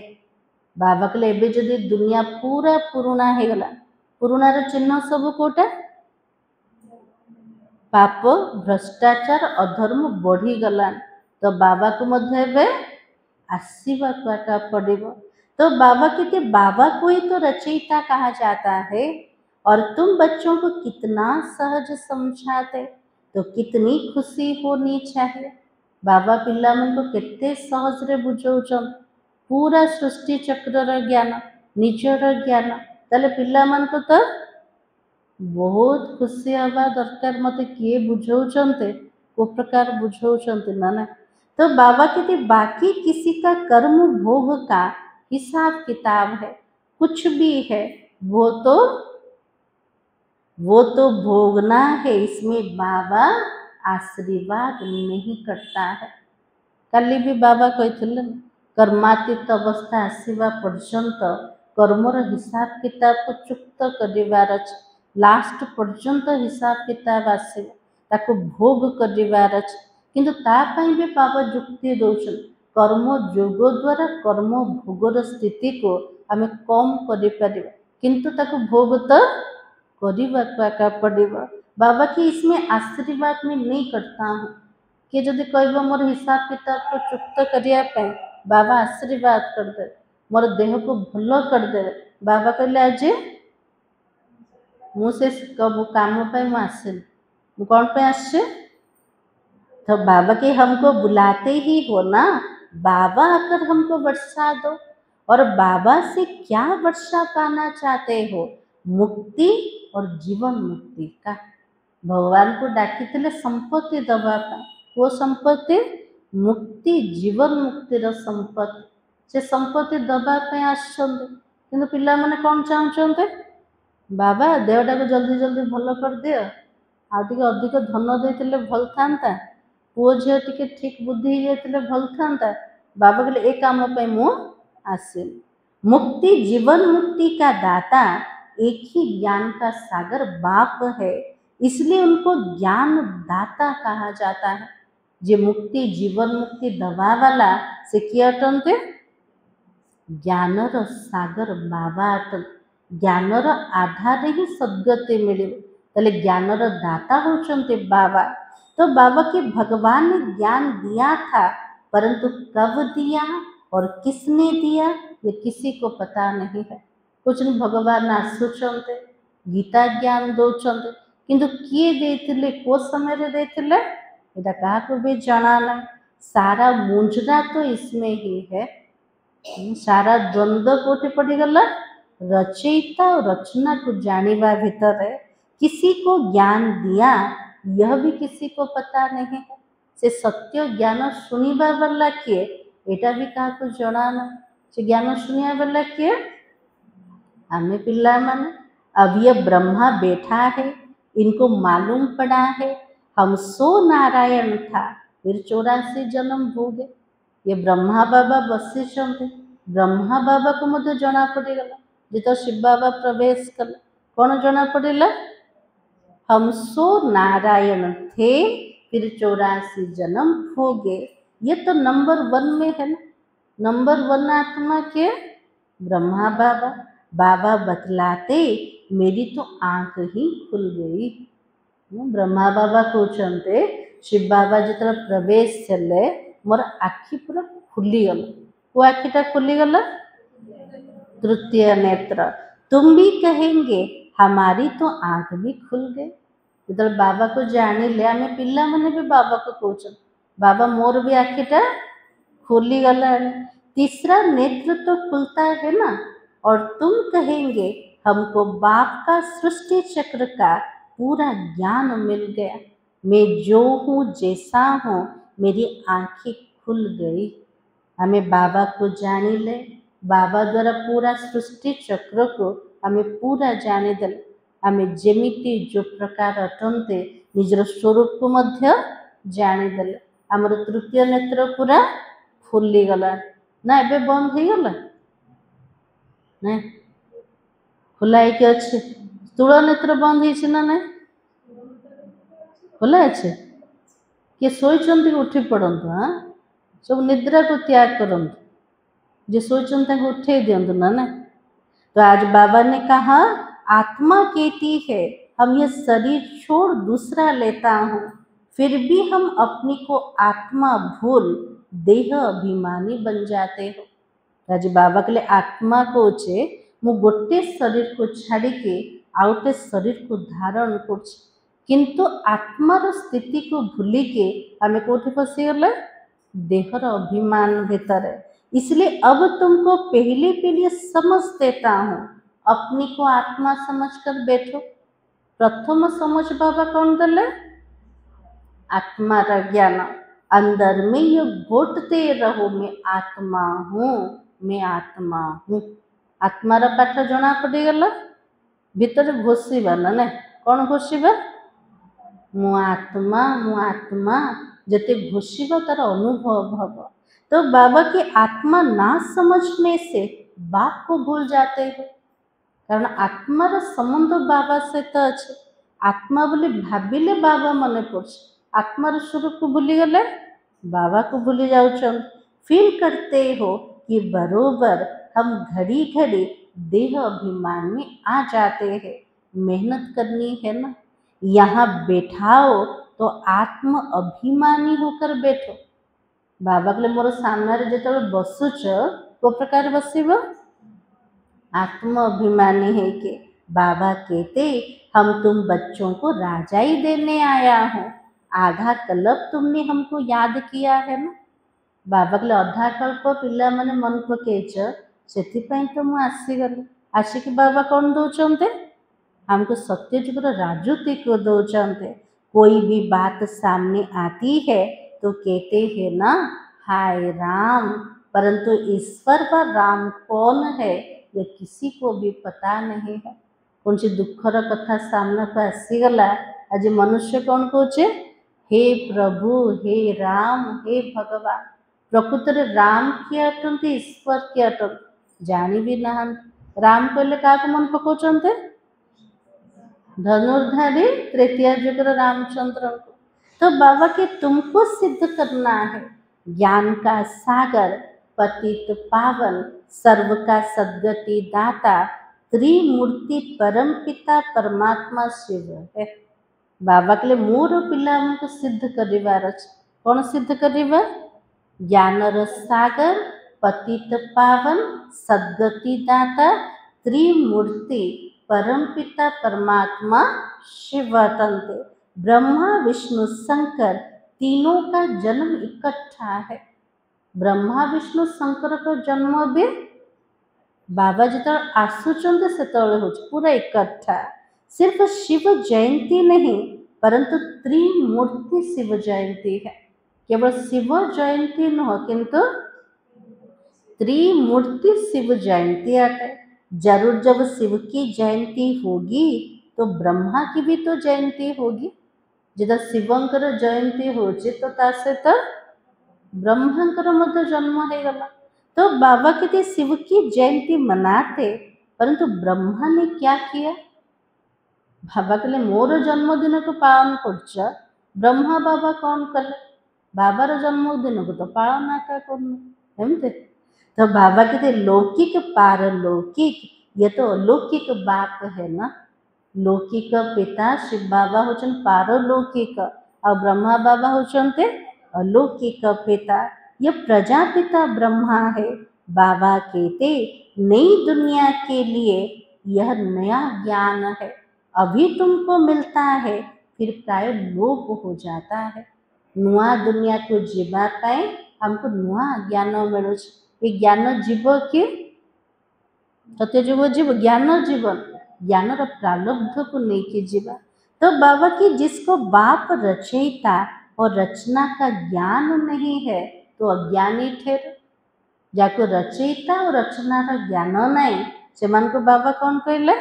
बाबा कहले एबे जदि दुनिया पूरा पुराना हो गला, पुरानार चिन्ह सब कोटा पाप भ्रष्टाचार अधर्म बढ़ी गला। तो बाबा को मध्य एबे आसीबा का पड़ेगा। तो बाबा कहते बाबा को ही तो रचयिता कहा जाता है और तुम बच्चों को कितना सहज समझाते, तो कितनी खुशी होनी चाहिए। बाबा पिला मन को केते सहज रे बुझाउछन पूरा सृष्टि चक्र ज्ञान निजर ज्ञान। ताले पिला मन को तो बहुत खुशी हवा दरकार मते किए बुझाउछन्ते को प्रकार बुझाउछन्ते ना ना। तो बाबा कहते बाकी किसी का कर्म भोग का हिसाब किताब है, कुछ भी है वो तो भोगना है, इसमें बाबा आशीर्वाद नहीं करता है। कल भी बाबा कहते कर्मातीत अवस्था आसवा पर्यंत कर्मर हिसाब किताब को चुक्त कर लास्ट पर्यंत हिसाब किताब आसवा ताको भोग कर किंतु तापाई भी बाबा जुक्ति दौन कर्म जोग द्वारा कर्म भोगर स्थिति को आम कम कर किंतु ताको भोग तो करने पड़ेगा। बाबा की इसमें आशीर्वाद में नहीं करता हूँ कि जदि कह मोर हिसाब किताब को चुक्त करने बाबा आशीर्वाद करदे मोर देह को भल करदे। बाबा कहले आज मुझे कब काम पर आसे कौन पे आसे तो बाबा के हमको बुलाते ही हो ना, बाबा आकर हमको वर्षा दो। और बाबा से क्या वर्षा पाना चाहते हो? मुक्ति और जीवन मुक्ति का। भगवान को डाकी थे संपत्ति दबा वो संपत्ति मुक्ति जीवन मुक्तिर संपत्ति से संपत्ति दबा आसुँच पिला माने कौन चाहते बाबा देहटा को जल्दी जल्दी भल कर दियो आगे अधिक धन देते भल था पुओ झील टे ठीक बुद्धि जाते भल था। बाबा कहले ए काम मु आसे। मुक्ति जीवन मुक्ति का दाता एक ही ज्ञान का सागर बाप है, इसलिए उनको ज्ञान दाता कहा जाता है। जे मुक्ति जीवन मुक्ति दवा वाला से किए अटनते ज्ञानर सागर बाबा अटन। ज्ञानर आधार ही सद्गति मिले तले ज्ञानर दाता होचंते बाबा। तो बाबा के भगवान ने ज्ञान दिया था परंतु कब दिया और किसने दिया ये किसी को पता नहीं है। कुछ नहीं भगवान आसुचंते गीता ज्ञान दौचंते किंतु किए देथिले को समय रे देथिले एटा कहा को भी जाना ना। सारा मुंजरा तो इसमें ही है, सारा द्वंद्व कोठे पड़ी गला रचयिता और रचना को जानिबा भीतर है। किसी को ज्ञान दिया यह भी किसी को पता नहीं है। से सत्य ज्ञान सुनिबा वाला किए एटा भी क्या को जनाना। से ज्ञान सुनिया वाला किए हमें पिला माने। अब ये ब्रह्मा बैठा है इनको मालूम पड़ा है हम सो नारायण था फिर 84 जन्म भोगे। ये ब्रह्मा बाबा बसी चंते ब्रह्मा बाबा को मत जना पड़गला जो शिव बाबा प्रवेश कले कौन जना पड़ेगा हम सो नारायण थे फिर 84 जन्म भोगे। ये तो नंबर 1 में है ना। नंबर 1 आत्मा के ब्रह्मा बाबा। बाबा बतलाते मेरी तो आंख ही खुल गई। ब्रह्मा बाबा कहते शिव बाबा जो प्रवेश चले मोर आखि पूरा खुलीगला। वो आखिटा खुलीगला तृतीय नेत्र। तुम भी कहेंगे हमारी तो आंख भी खुल गई। जो बाबा को जानी ले आम पिला मैंने भी बाबा को कहते बाबा मोर भी आखिटा खुलीगला। तीसरा नेत्र तो खुलता है ना। और तुम कहेंगे हमको बाप का सृष्टि चक्र का पूरा ज्ञान मिल गया। मैं जो हूँ जैसा हूँ मेरी आंखें खुल गई। हमें बाबा को जानी ले। बाबा द्वारा पूरा सृष्टि चक्र को हमें पूरा जाने दे। आमे जेमिति जो प्रकार अटंते निजर स्वरूप को मध्य जानीदेले आमर तृतीय नेत्र पूरा फुली गला ना एबे बंद हो गला ना खुला है अच्छे स्थूल नेत्र बंद हो ना ना खुला अच्छे किए शोचंती उठी पड़ंतु हाँ सब निद्रा को त्याग करंतु जे शोचंती उठे दिंतु ना ना। तो आज बाबा ने कहा आत्मा कहती है हम ये शरीर छोड़ दूसरा लेता हूँ फिर भी हम अपनी को आत्मा भूल देह अभिमानी बन जाते हो। आज बाबा के लिए आत्मा को चे मु गोटे शरीर को छाड़ी के आउटे शरीर को धारण कर किंतु आत्मार स्थिति को भूली के आमे कोठी फसीगले देहर अभिमान भीतर। इसलिए अब तुमको पहले पहले समझ देता हूँ अपनी को आत्मा समझकर बैठो। प्रथम समझ बाबा कौन दले आत्मा रा ज्ञान अंदर में ये घोटते रहो मैं आत्मा हूँ मैं आत्मा हूँ। आत्मा रा पाठ जना पड़गला भीतर घोषिबा ना कौन घोषिबा मु आत्मा जते घोषिबा तार अनुभव हब। तो बाबा की आत्मा ना समझने से बाप को भूल जाते हैं कारण आत्मार संबंध बाबा सहित अच्छे आत्मा बोली भाविले बाबा मन पड़े आत्मार स्वरूप को भूली गले बाबा को भूली जाऊँ। फील करते हो कि बरोबर हम घड़ी घड़ी देह अभिमान में आ जाते हैं। मेहनत करनी है ना यहाँ बैठाओ तो आत्म अभिमानी होकर बैठो। बाबा के मोर सामने जो बसुच को प्रकार बसब आत्म अभिमानी है कि बाबा कहते हम तुम बच्चों को राजा ही देने आया हूँ आधा कल्प तुमने हमको याद किया है ना। बाबा के अधा कल्प पिला माने मन पकईच से तो मुझे आसीगली आसिक बाबा कौन दौरान हमको सत्यजुगर राजूति को दौरान। कोई भी बात सामने आती है तो कहते हैं ना हाय राम परंतु ईश्वर का राम कौन है ये किसी को भी पता नहीं है। कौन सी दुखर कथा सामने को आसीगला आज मनुष्य कौन कहे हे प्रभु हे राम हे भगवान प्रकृत राम किए अटंती ईश्वर किए अटंती जानी भी ना। राम कहले क्या मन पकाउछन्ते धनुर्धारी तृतीय जुगर रामचंद्र को। तो बाबा के तुमको सिद्ध करना है ज्ञान का सागर पतित पावन सर्व का सद्गति दाता त्रिमूर्ति परम पिता परमात्मा शिव है। बाबा के लिए मोर पिला को सिद्ध करिवार अछि कौन सिद्ध करिवा ज्ञानर सागर पतित पावन सद्गति दाता त्रिमूर्ति परम पिता परमात्मा शिव तंत्र ब्रह्मा विष्णु शंकर तीनों का जन्म इकट्ठा है। ब्रह्मा विष्णु शंकर का जन्म भी बाबा जो आसुचंद से पूरा इकट्ठा सिर्फ शिव जयंती नहीं परंतु त्रिमूर्ति शिव जयंती है। केवल शिव जयंती नुह किंतु त्रिमूर्ति शिव जयंती आते। जरूर जब शिव की जयंती होगी तो ब्रह्मा की भी तो जयंती होगी। जिदा शिवंकर जयंती होची तो तासे तो ब्रह्मंकर मध्य जन्म है गला। तो बाबा कहते शिव की जयंती मनाते परंतु ब्रह्मा ने क्या किया बाबा के लिए मोर जन्मदिन को पालन कर ब्रह्मा बाबा कौन कले बाबार जन्मदिन को तो पालन आका करते। तो बाबा कहते लौकिक पारलौकिक ये तो अलौकिक बात है ना। लौकिक पिता शिव बाबा होचन पारलौकिक और ब्रह्मा बाबा होचनते अलौकिक पिता। ये प्रजापिता ब्रह्मा है। बाबा कहते नई दुनिया के लिए यह नया ज्ञान है अभी तुमको मिलता है फिर प्राय लोप हो जाता है। नुआ दुनिया को जीवा पाए हमको नुआ ज्ञान मिलू ये ज्ञान जीव कि सत्यजुग जीव ज्ञान जीवन ज्ञान प्रारब्ध को लेके जीवा। तो बाबा की जिसको बाप रचयिता और रचना का ज्ञान नहीं है तो अज्ञानी ठहर। जाको रचयिता और रचना का ज्ञान नहीं से मन को बाबा कौन कहले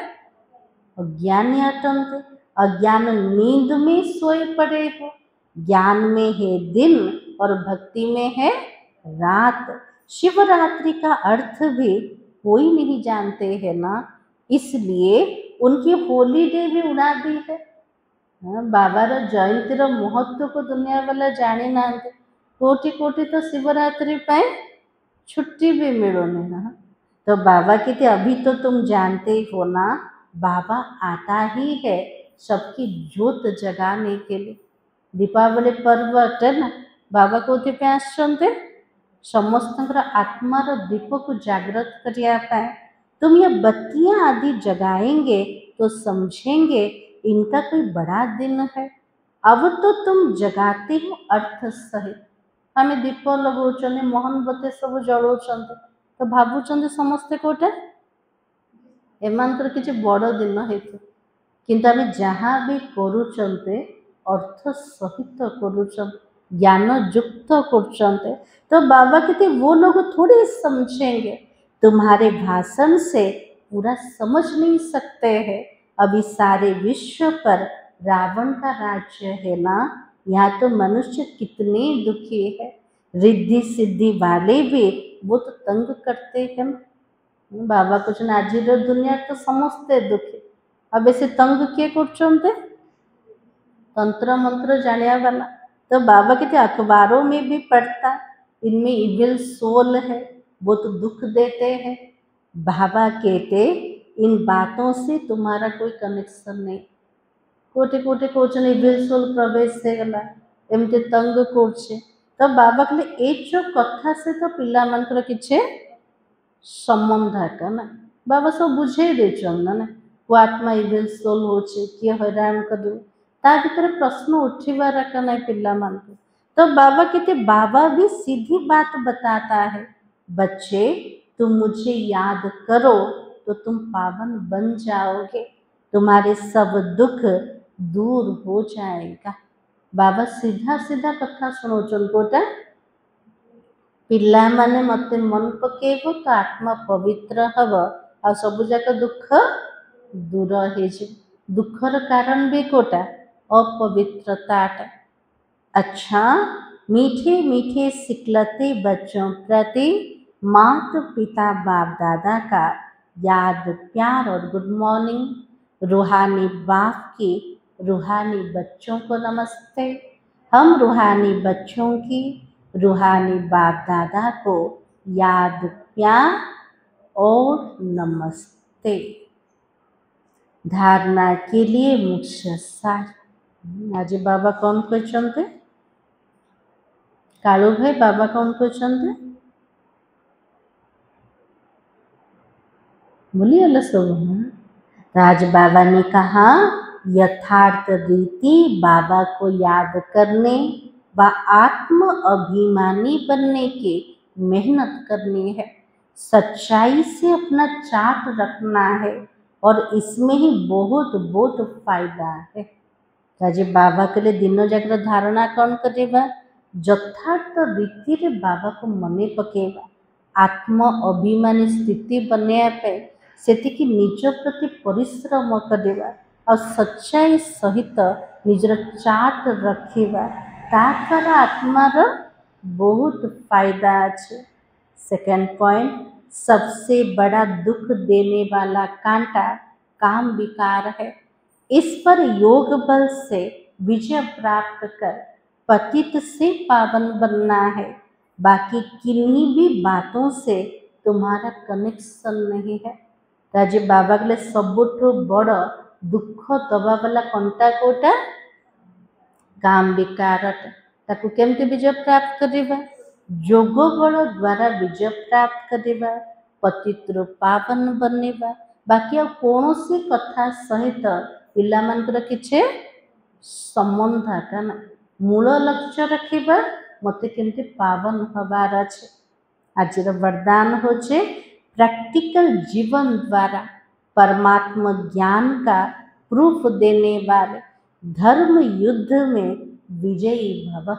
अज्ञानी अटंते। अज्ञान नींद में सोए पड़े हो, ज्ञान में है दिन और भक्ति में है रात। शिवरात्रि का अर्थ भी कोई नहीं जानते है ना, इसलिए उनकी होलीडे भी उड़ा दी है। बाबार जयंतीर महत्व को दुनिया वाला जानी ना, कोटि कोटि तो शिवरात्रि पाए छुट्टी भी मिलूनी ना। तो बाबा कहते अभी तो तुम जानते ही हो ना, बाबा आता ही है सबकी ज्योत जगाने के लिए। दीपावली पर्व अटे ना, बाबा कौन आसते समस्त आत्मार दीप को जागृत करने। तुम ये बत्तियां आदि जगाएंगे तो समझेंगे इनका कोई बड़ा दिन है। अब तो तुम जगाते हो अर्थ सहित। आम दीप लगाऊँ, मोहनबत्ती सब जलाऊँ, तो भावुं समस्ते कौटे एमानकर किसी बड़ दिन है, किंतु आम जहाँ भी करुँचे अर्थ सहित करुँच, ज्ञान युक्त कर। तो बाबा कहते वो लोग थोड़ी समझेंगे, तुम्हारे भाषण से पूरा समझ नहीं सकते हैं। अभी सारे विश्व पर रावण का राज्य है ना, यहाँ तो मनुष्य कितने दुखी है। रिद्धि सिद्धि वाले भी बहुत तंग करते हैं। बाबा कुछ आज दुनिया तो समस्ते दुखी, अब से तंग किए कर तंत्र मंत्र जाने वाला। तो बाबा कहते अखबारों में भी पढ़ता, इनमें इविल सोल है, बहुत दुख देते हैं। बाबा कहते इन बातों से तुम्हारा कोई कनेक्शन नहीं। कोटे कोटे कौन इविल सोल प्रवेश से गला एमती तंग कर। तो बाबा कहले ए जो कथा से तो पिला मानकर किछे संबंध है ना, बाबा सब बुझे देचन ना वो आत्मा इविल सोल हो किए हैरान कर ता भीतर प्रश्न उठिबार का नहीं पिला मान को। तो बाबा कहते बाबा भी सीधी बात बताता है, बच्चे तुम मुझे याद करो तो तुम पावन बन जाओगे, तुम्हारे सब दुख दूर हो जाएगा। बाबा सीधा सीधा कथा शुणाउछन कोटा पिला माने मते मन पकेबो तो आत्मा पवित्र हब आ सब जाक दुख दूर हो। दुखर कारण भी कोटा अपवित्रता। अच्छा मीठे मीठे सिखलते बच्चों प्रति माता पिता बाप दादा का याद प्यार और गुड मॉर्निंग। रूहानी बाप की रूहानी बच्चों को नमस्ते। हम रूहानी बच्चों की रूहानी बाप दादा को याद प्यार और नमस्ते। धारणा के लिए मुख्य सार आज बाबा कौन कहते कालू भाई, बाबा कौन कहते बोलिए सब। आज बाबा ने कहा यथार्थ रीति बाबा को याद करने व आत्म अभिमानी बनने की मेहनत करनी है। सच्चाई से अपना चार्ट रखना है और इसमें ही बहुत बहुत फायदा है। आज बाबा के लिए दिन जाकर धारणा कौन करेगा, यथार्थ रीति रे बाबा को मने पकेगा। आत्म अभिमानी स्थिति बनने से निज प्रति परिश्रम करवा और सच्चाई सहित निजर चार्ट रखा तार आत्मार बहुत फायदा अच्छे। सेकेंड पॉइंट, सबसे बड़ा दुख देने वाला कांटा काम विकार है। इस पर योग बल से विजय प्राप्त कर पतित से पावन बनना है। बाकी किन्हीं भी बातों से तुम्हारा कनेक्शन नहीं है। आज बाबा के सबुठ बड़ दुख दबा वाला कंटा कोटा काम विकार। ताकू केमती विजय प्राप्त करवा, योग बल द्वारा विजय प्राप्त करवा, पतित्र पावन बनवा। बाकी आ कौन सी कथा सहित पिला मानकर किछे संबंध का ना, मूल लक्ष्य रखा मते केमती पावन हबार अच्छे। आज वरदान होचे प्रैक्टिकल जीवन द्वारा परमात्मा ज्ञान का प्रूफ देने वाले धर्म युद्ध में विजयी भव।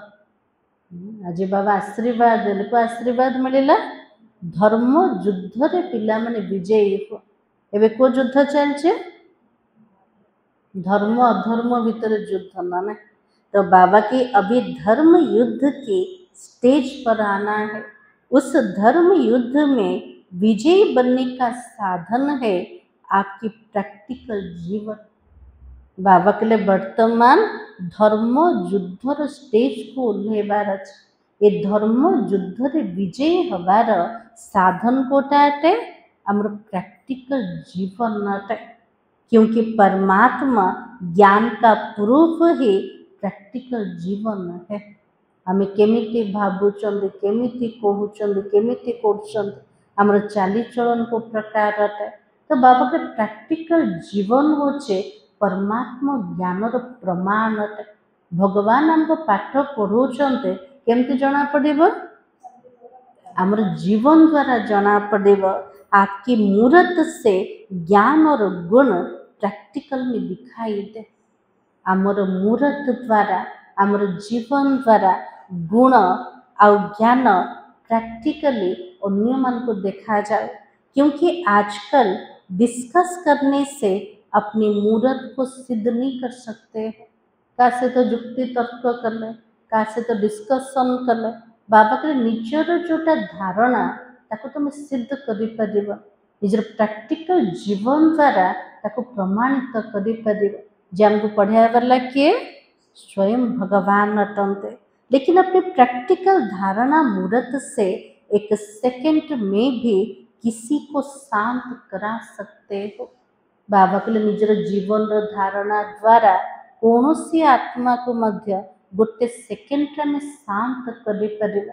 आज बाबा आशीर्वाद लोक आशीर्वाद मिलला धर्म युद्ध रे पिला माने विजयी हो। एबे को युद्ध चलছে धर्म अधर्म भीतर युद्ध ना, तो बाबा की अभी धर्म युद्ध की स्टेज पर आना है। उस धर्म युद्ध में विजयी बनने का साधन है आपकी प्रैक्टिकल जीवन। बाबा के लिए वर्तमान धर्म युद्धर स्टेज को ओह्लैबार अच्छे। ये धर्म युद्ध रे विजयी हबार साधन कोटा अटे आमर प्रैक्टिकल जीवन अटे, क्योंकि परमात्मा ज्ञान का प्रूफ ही प्रैक्टिकल जीवन है। आमे केमिति भावुचंदी, केमिति कहूचंदी, केमिति करचंदी, आमर चालीचलन को प्रकार अटे। तो बाबा के प्रैक्टिकल जीवन होचे परमात्मा ज्ञानर प्रमाण अटे। भगवान हमको पाठ पढ़ाउचंते केमिति जना पड़िबो, आमर जीवन द्वारा जना पड़ेगा। आपकी मूर्त से ज्ञान और गुण प्रैक्टिकल में दिखाई दे। आमर मूर्त द्वारा आमर जीवन द्वारा गुण और ज्ञान प्रैक्टिकली अन्य मन को देखा जाए, क्योंकि आजकल डिस्कस करने से अपनी मूर्त को सिद्ध नहीं कर सकते। कैसे तो जुक्ति तर्क कर ले, कैसे तो डिस्कसन कर ले। बाबा के निजर जोटा धारणा ताको तुम सिद्ध करि परिबो, निजर प्रैक्टिकल जीवन द्वारा ताको प्रमाणित करि परिबो। जे हमको पढ़ाया वाला किए स्वयं भगवान अटंते, लेकिन अपनी प्रैक्टिकल धारणा मूर्त से एक सेकंड में भी किसी को शांत करा सकते हो। बाबा के लिए निजर जीवन धारणा द्वारा कौनसी आत्मा को मध्य गोटे सेकेंड में शांत करि परिबा,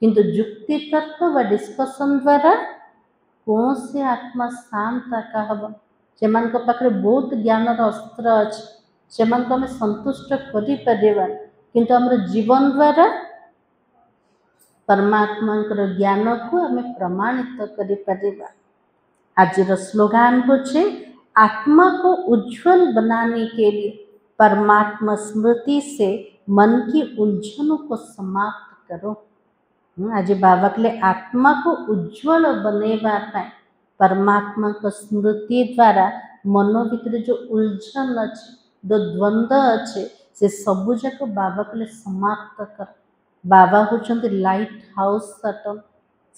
किंतु जुक्ति तर्क व डिस्कसन द्वारा कौन से आत्मा शांत का हम से पाखे बहुत ज्ञान अस्त्र अच्छे, से आम संतुष्ट कर, किंतु आम जीवन द्वारा परमात्मा ज्ञान को आम प्रमाणित कर। आज स्लोगान होचे आत्मा को उज्जवल बनाने के लिए परमात्मा स्मृति से मन की उलझनों को समाप्त करो। आज बाबा के लिए आत्मा को उज्जवल बनेवा पाए परमात्मा को स्मृति द्वारा मन भीतर जो उलझन अच्छे, जो द्वंद्व अच्छे, से सबू जाक बाबा के लिए समाप्त कर। बाबा होचंती लाइट हाउस सटन,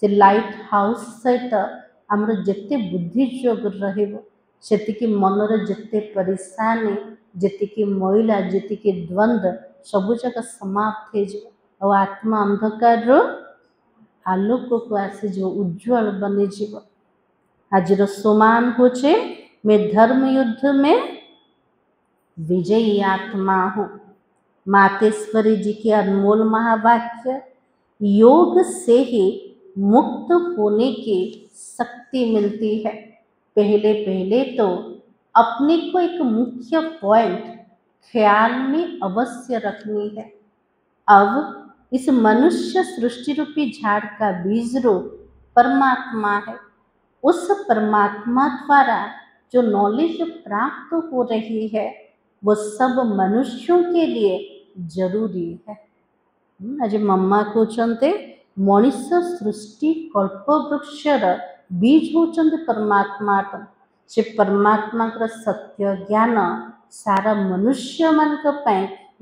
से लाइट हाउस सहित आमर जेते बुद्धिजोग रहिबो सेतिकी मनरे जेते परेशानी, जेतिकी मैला, जेतिकी द्वंद्व सबू जाक समाप्त हो जाए और आत्मा अंधकार रो आलोक को आसी जो उज्जवल बनी जीव। आज सोमान होचे मैं धर्म युद्ध में विजयी आत्मा हूँ। मातेश्वरी जी के अनमोल महावाक्य, योग से ही मुक्त होने की शक्ति मिलती है। पहले पहले तो अपने को एक मुख्य पॉइंट ख्याल में अवश्य रखनी है। अब इस मनुष्य सृष्टि रूपी झाड़ का बीज रूप परमात्मा है। उस परमात्मा द्वारा जो नॉलेज प्राप्त हो रही है वो सब मनुष्यों के लिए जरूरी है। आज मम्मा कहते मनीष सृष्टि कल्प वृक्षर बीज होचंते परमात्मा। से परमात्मा सत्य ज्ञान सारा मनुष्य मान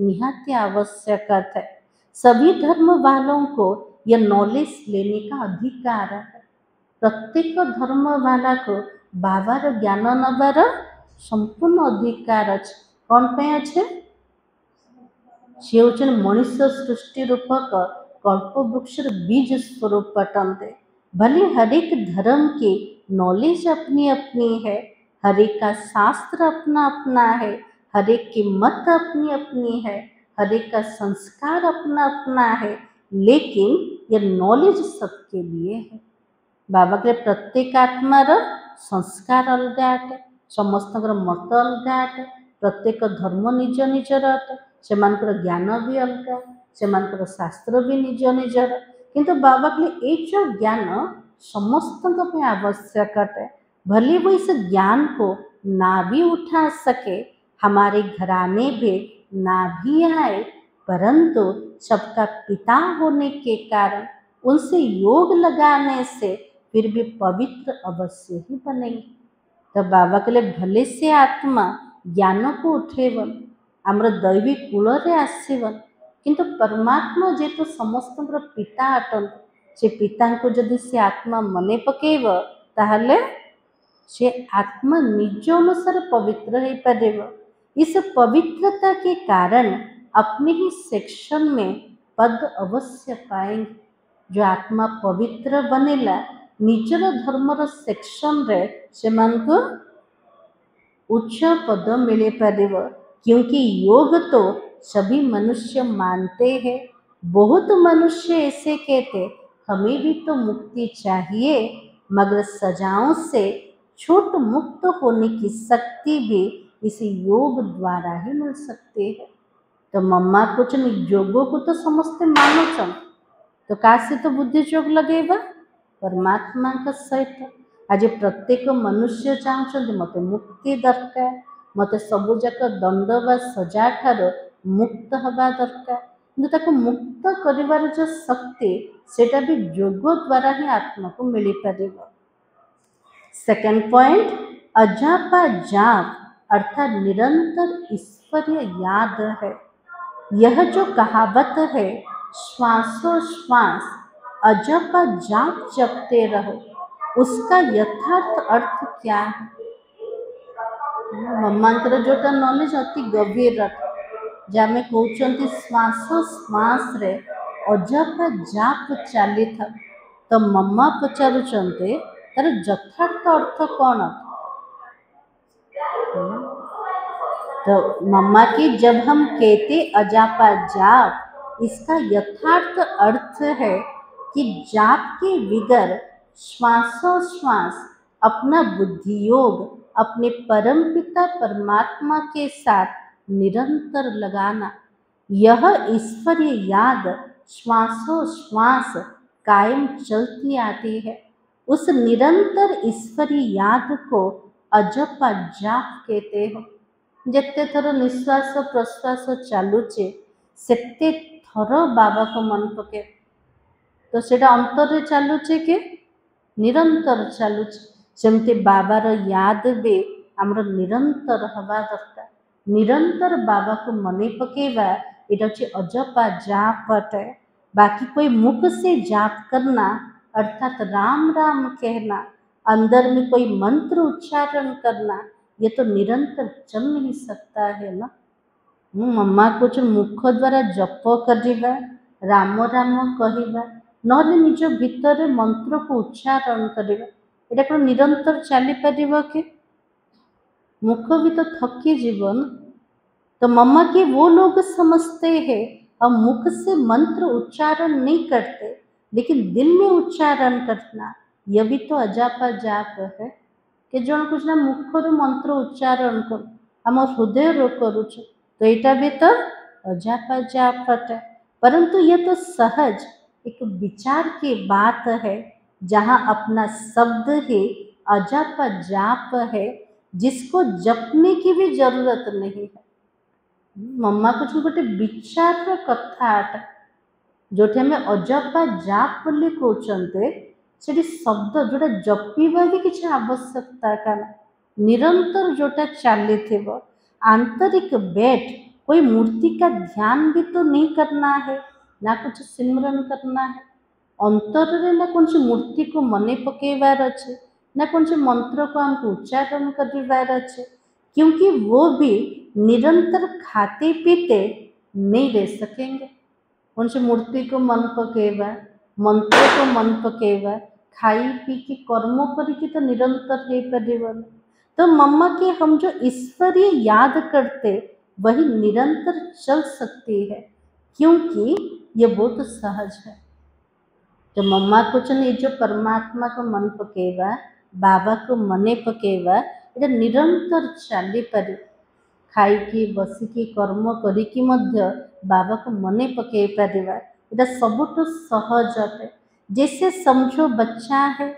निहाती आवश्यक है। सभी धर्म वालों को यह नॉलेज लेने का अधिकार है। प्रत्येक धर्म वाला को बाबार ज्ञान नबार संपूर्ण अधिकार अच्छे। कौन पे अच्छे? सी हूँ मनीष सृष्टि रूपक कल्प वृक्षर बीज स्वरूप अटंते। भले हरेक धर्म की नॉलेज अपनी अपनी है, हरेक का शास्त्र अपना अपना है, हरेक की मत अपनी अपनी है, हरेक का संस्कार अपना अपना है, लेकिन यह नॉलेज सबके लिए है। बाबा के प्रत्येक आत्मार संस्कार अलग अटे, समस्त मत अलग अटे, प्रत्येक धर्म निज निजर अटे, से ज्ञान भी अलग, से शास्त्र भी निज निजर, किंतु बाबा के लिए एक जो ज्ञान समस्त आवश्यक अटे। भले वो इस ज्ञान को ना भी उठा सके, हमारे घराने भी ना भी आए, परंतु सबका पिता होने के कारण उनसे योग लगाने से फिर भी पवित्र अवश्य ही बनेंगे। तो बाबा के लिए भले से आत्मा ज्ञान को उठेबन आमर दैवी कूल आसबन किंतु परमात्मा जेहेतु समस्त पिता अटन से पिता को जदि से आत्मा मने पकेब ताहले से आत्मा निज अनुसार पवित्र हो पारेब। इस पवित्रता के कारण अपने ही सेक्शन में पद अवश्य पाएंगे। जो आत्मा पवित्र बनेला निजर धर्मर सेक्शन रे से को उच्च पद मिले पारेब। क्योंकि योग तो सभी मनुष्य मानते हैं। बहुत मनुष्य ऐसे कहते हमें भी तो मुक्ति चाहिए, मगर सजाओं से छूट मुक्त होने की शक्ति भी इस योग द्वारा ही मिल सकती है। तो मम्मा कुछ योगों को तो समस्ते मानो चम तो कासे तो बुद्धि जोग लगेगा परमात्मा का सहित। आज प्रत्येक मनुष्य चाहते मत मुक्ति दरकार, मत सबू जाक दंड व सजा ठार मुक्त हवा दरकार, किंतु मुक्त करिवार जो शक्ति सेटा भी योग द्वारा ही आत्मा को मिल पार। सेकेंड पॉइंट, अजापा जाप अर्थात निरंतर ईश्वरीय याद है। यह जो कहावत है श्वासोश्वास अजपा जाप जपते रहो, उसका यथार्थ अर्थ क्या है? मम्मांकर जोटा नॉलेज अति गभीर जमे कहते श्वासोश्वास रे अजपा जाप चली था। तो मम्मा पचारुचंते तार यथार्थ अर्थ कौन? तो मम्मा की जब हम कहते अजापा जाप, इसका यथार्थ अर्थ है कि जाप के बिगर श्वासोश्वास अपना बुद्धि योग अपने परमपिता परमात्मा के साथ निरंतर लगाना। यह ईश्वरीय याद श्वासोश्वास कायम चलती आती है। उस निरंतर ईश्वरीय याद को अजपा जाप कहते हैं। जिते थर निश्वास प्रश्वास चलुचे सेते थर बाबा को मन पके, तो सेटा अंतर चलुचे के निरंतर चलुचे। सेमती बाबार याद भी आमर निरंतर हवा दरकार। निरंतर बाबा को मने पकेवा एटा होचे अजपा जाप अटे। बाकी कोई मुख से जाप करना अर्थात राम राम कहना, अंदर में कोई मंत्र उच्चारण करना, ये तो निरंतर चल नहीं सकता है ना। मम्मा कुछ मुख द्वारा जप करिबा राम राम कहवा नहले निज भितर मंत्र को उच्चारण करिबा, एटा कोन निरंतर चली पारिबो कि? मुख भी तो थकी जीवन। तो मम्मा के वो लोग समझते हैं हम मुख से मंत्र उच्चारण नहीं करते, लेकिन दिल में उच्चारण करना यह भी तो अजापा जाप है। के जन कुछ ना मुख मंत्र उच्चारण कर आम हृदय रो करुच, तो यहाँ भी तो अजापा जाप है। परंतु यह तो सहज एक विचार की बात है, जहाँ अपना शब्द ही अजापा जाप है, जिसको जपने की भी जरूरत नहीं है। मम्मा कुछ गोटे विचार कथा जो अजपा जाप बोली कहते से शब्द जोटा जपिवा भी किसी आवश्यकता का निरंतर जोटा चली थी आंतरिक बैठ कोई मूर्ति का ध्यान भी तो नहीं करना है, ना कुछ सिमरन करना है अंतर रे, ना कौन सी मूर्ति को मने पकेबार अच्छे, ना कौन से मंत्र को हमको उच्चारण करवार अच्छे, क्योंकि वो भी निरंतर खाते पीते नहीं रह सकेंगे। कौन से मूर्ति को मन पकेबा, मंत्र को मन पकेबा, खाई पी के कर्म करके तो निरंतर हो पार। तो मम्मा के हम जो ईश्वरीय याद करते वही निरंतर चल सकती है, क्योंकि ये बहुत सहज है। तो मम्मा कुछ नहीं जो परमात्मा को मन पकेबा बाबा को मने पकेबा ये निरंतर चली पार। खाई की बसिकी कर्म करिकी मध्य बाबा को मने पके पारिबा ये सबुठ सहज है। जैसे समझो बच्चा है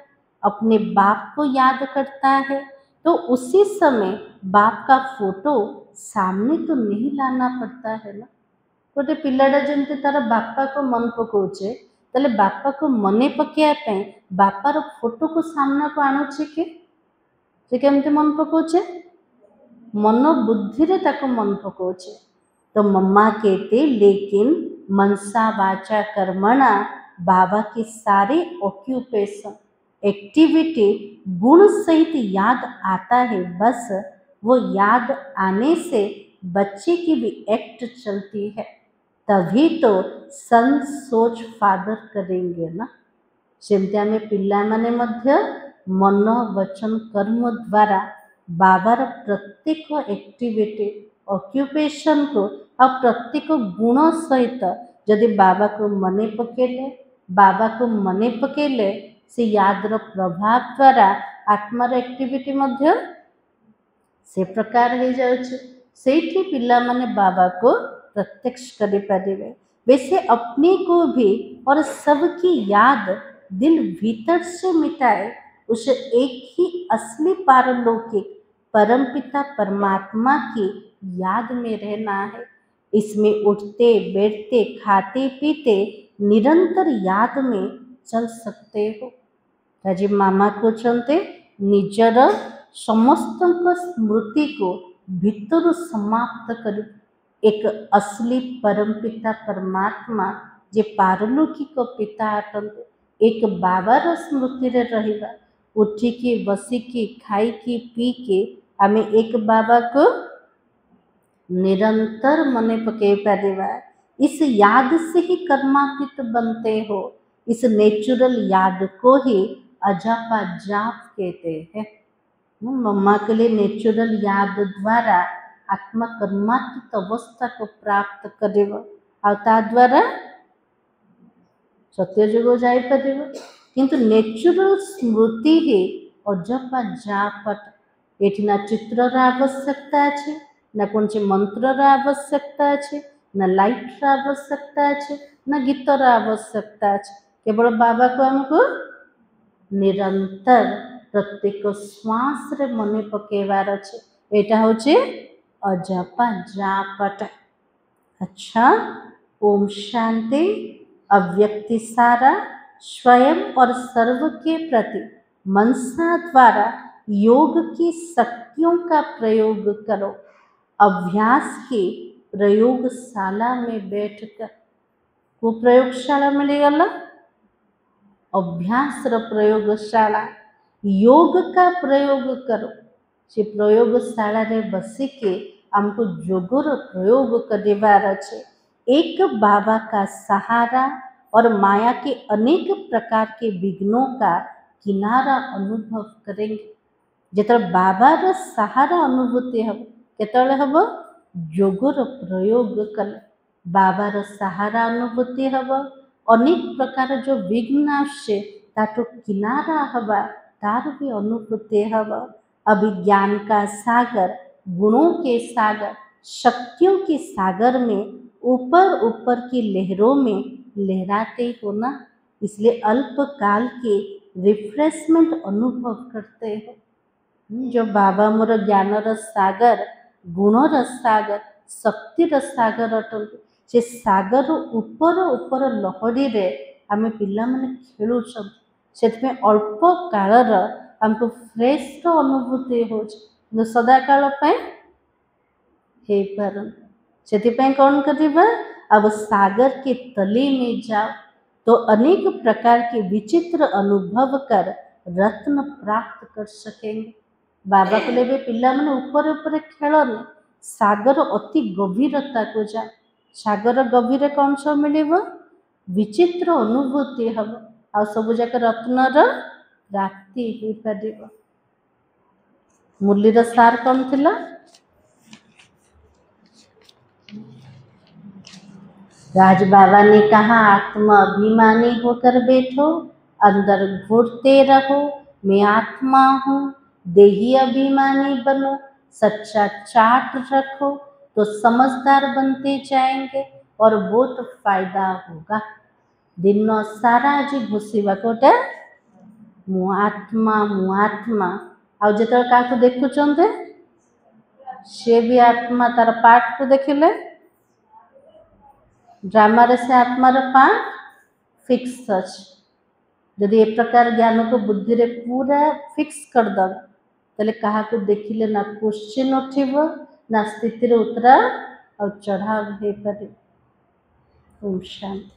अपने बाप को याद करता है, तो उसी समय बाप का फोटो सामने तो नहीं लाना पड़ता है ना। गोटे पिलाटा जमती तार बापा को मन पकाउचे, ताले बापा को मने पकेया बापार फोटो को सामना को आणुचे कि से केमती मन पकाउचे? मन बुद्धि रे ताको मन पकाउछे। तो मम्मा कहते लेकिन मनसा वाचा कर्मणा बाबा की सारी ऑक्यूपेशन एक्टिविटी गुण सहित याद आता है। बस वो याद आने से बच्चे की भी एक्ट चलती है, तभी तो सन सोच फादर करेंगे ना। सेमती आमे पिलामाने मध्य मन वचन कर्म द्वारा बाबार प्रत्येक एक्टिविटी ऑक्यूपेशन को आ प्रत्येक गुण सहित जदि बाबा को मने पकेले, बाबा को मने पकेले से यादर प्रभाव द्वारा आत्मार एक्टिविटी मध्य से प्रकार हो जाउछे। सेठी पिला माने बाबा को प्रत्यक्ष करि पारिबे। वैसे अपने को भी और सबकी याद दिल भीतर से मिटाए, उसे एक ही असली पारलौकिक परमपिता परमात्मा की याद में रहना है। इसमें उठते बैठते खाते पीते निरंतर याद में चल सकते हो। राजीव मामा कहते निजर समस्त स्मृति को भीतर समाप्त कर एक असली परमपिता परमात्मा जे पारलौकिक पिता अटंते एक बाबार स्मृति रे रहिबा। उठिकी बसिकी खाइकी पीके आमे एक बाबा को निरंतर मने पके पारिबा। इस याद से ही कर्मातीत बनते हो। इस नेचुरल याद को ही अजापा जाप कहते हैं। मम्मा के लिए नेचुरल याद द्वारा आत्मा कर्मातीत अवस्था को प्राप्त करेगा और ता द्वारा सत्यजुग जाई परिबो। किंतु नेचुरल स्मृति ही अजपा जापट। एठी ना चित्रर आवश्यकता है, ना कौन मंत्रर आवश्यकता है, ना लाइट आवश्यकता है, ना गीतर आवश्यकता है। केवल बाबा को हमको निरंतर प्रत्येक श्वास रे मने पकेवार अच्छे। एटा होचे अजपा जापट। अच्छा, ओम शांति। अव्यक्ति सारा स्वयं और सर्व के प्रति मनसा द्वारा योग की शक्तियों का प्रयोग करो। अभ्यास की प्रयोगशाला में बैठकर, वो प्रयोगशाला मिलेगा अभ्यास प्रयोगशाला योग का प्रयोग करो। से प्रयोगशाला रे बसिके हमको योगर प्रयोग करवार अच्छे। एक बाबा का सहारा और माया के अनेक प्रकार के विघ्नों का किनारा अनुभव करेंगे। जिते बाबार सहारा अनुभूति हम केतले हम योगर प्रयोग कले बाबार सहारा अनुभूति हम। अनेक प्रकार जो विघ्न आसे ताठू किनारा हवा तार भी अनुभूति हम। अभिज्ञान का सागर, गुणों के सागर, शक्तियों के सागर में ऊपर ऊपर की लहरों में लहराते हो ना, इसलिए अल्प काल के रिफ्रेशमेंट अनुभव करते हो। जो बाबा मोर ज्ञानर सागर, गुणर सागर, शक्तिर सागर अटंती। से सागर ऊपर ऊपर लहरी रे आमे पिला माने खेलुछन। सेतमे अल्प कालर हमको फ्रेश अनुभूति हो सदा काल हे पारन। सेतिपय कौन करिबा अब सागर के तले में जाओ तो अनेक प्रकार के विचित्र अनुभव कर रत्न प्राप्त कर सकेंगे। बाबा को लेबे पिला माने ऊपर ऊपर खेलने सागर अति गभीरता को जा। सागर गभीर कौन सब मिलेबो विचित्र अनुभूति हम आ सब जाक रत्नर प्राप्ति हो पारिबो। मुरलीर सार कौन थिला राज बाबा ने कहा आत्मा अभिमानी होकर बैठो, अंदर घूरते रहो मैं आत्मा हूँ। देही अभिमानी बनो, सच्चा चाट रखो तो समझदार बनते जाएंगे और बहुत फायदा होगा। दिन सारा जी घुसवा कोटे मुआत्मा आ जो क्या देखुंत सी भी आत्मा तार पार्ट को देखिले ड्रामा रे से आत्मार पार्ट फिक्स अच्छे। यदि ए प्रकार ज्ञान को बुद्धि रे पूरा फिक्स कर दब तेले कहा को देखिले ना क्वेश्चन उठिबो ना स्थिति रे उतरा और चढ़ाव हे पारे। ओम शांति।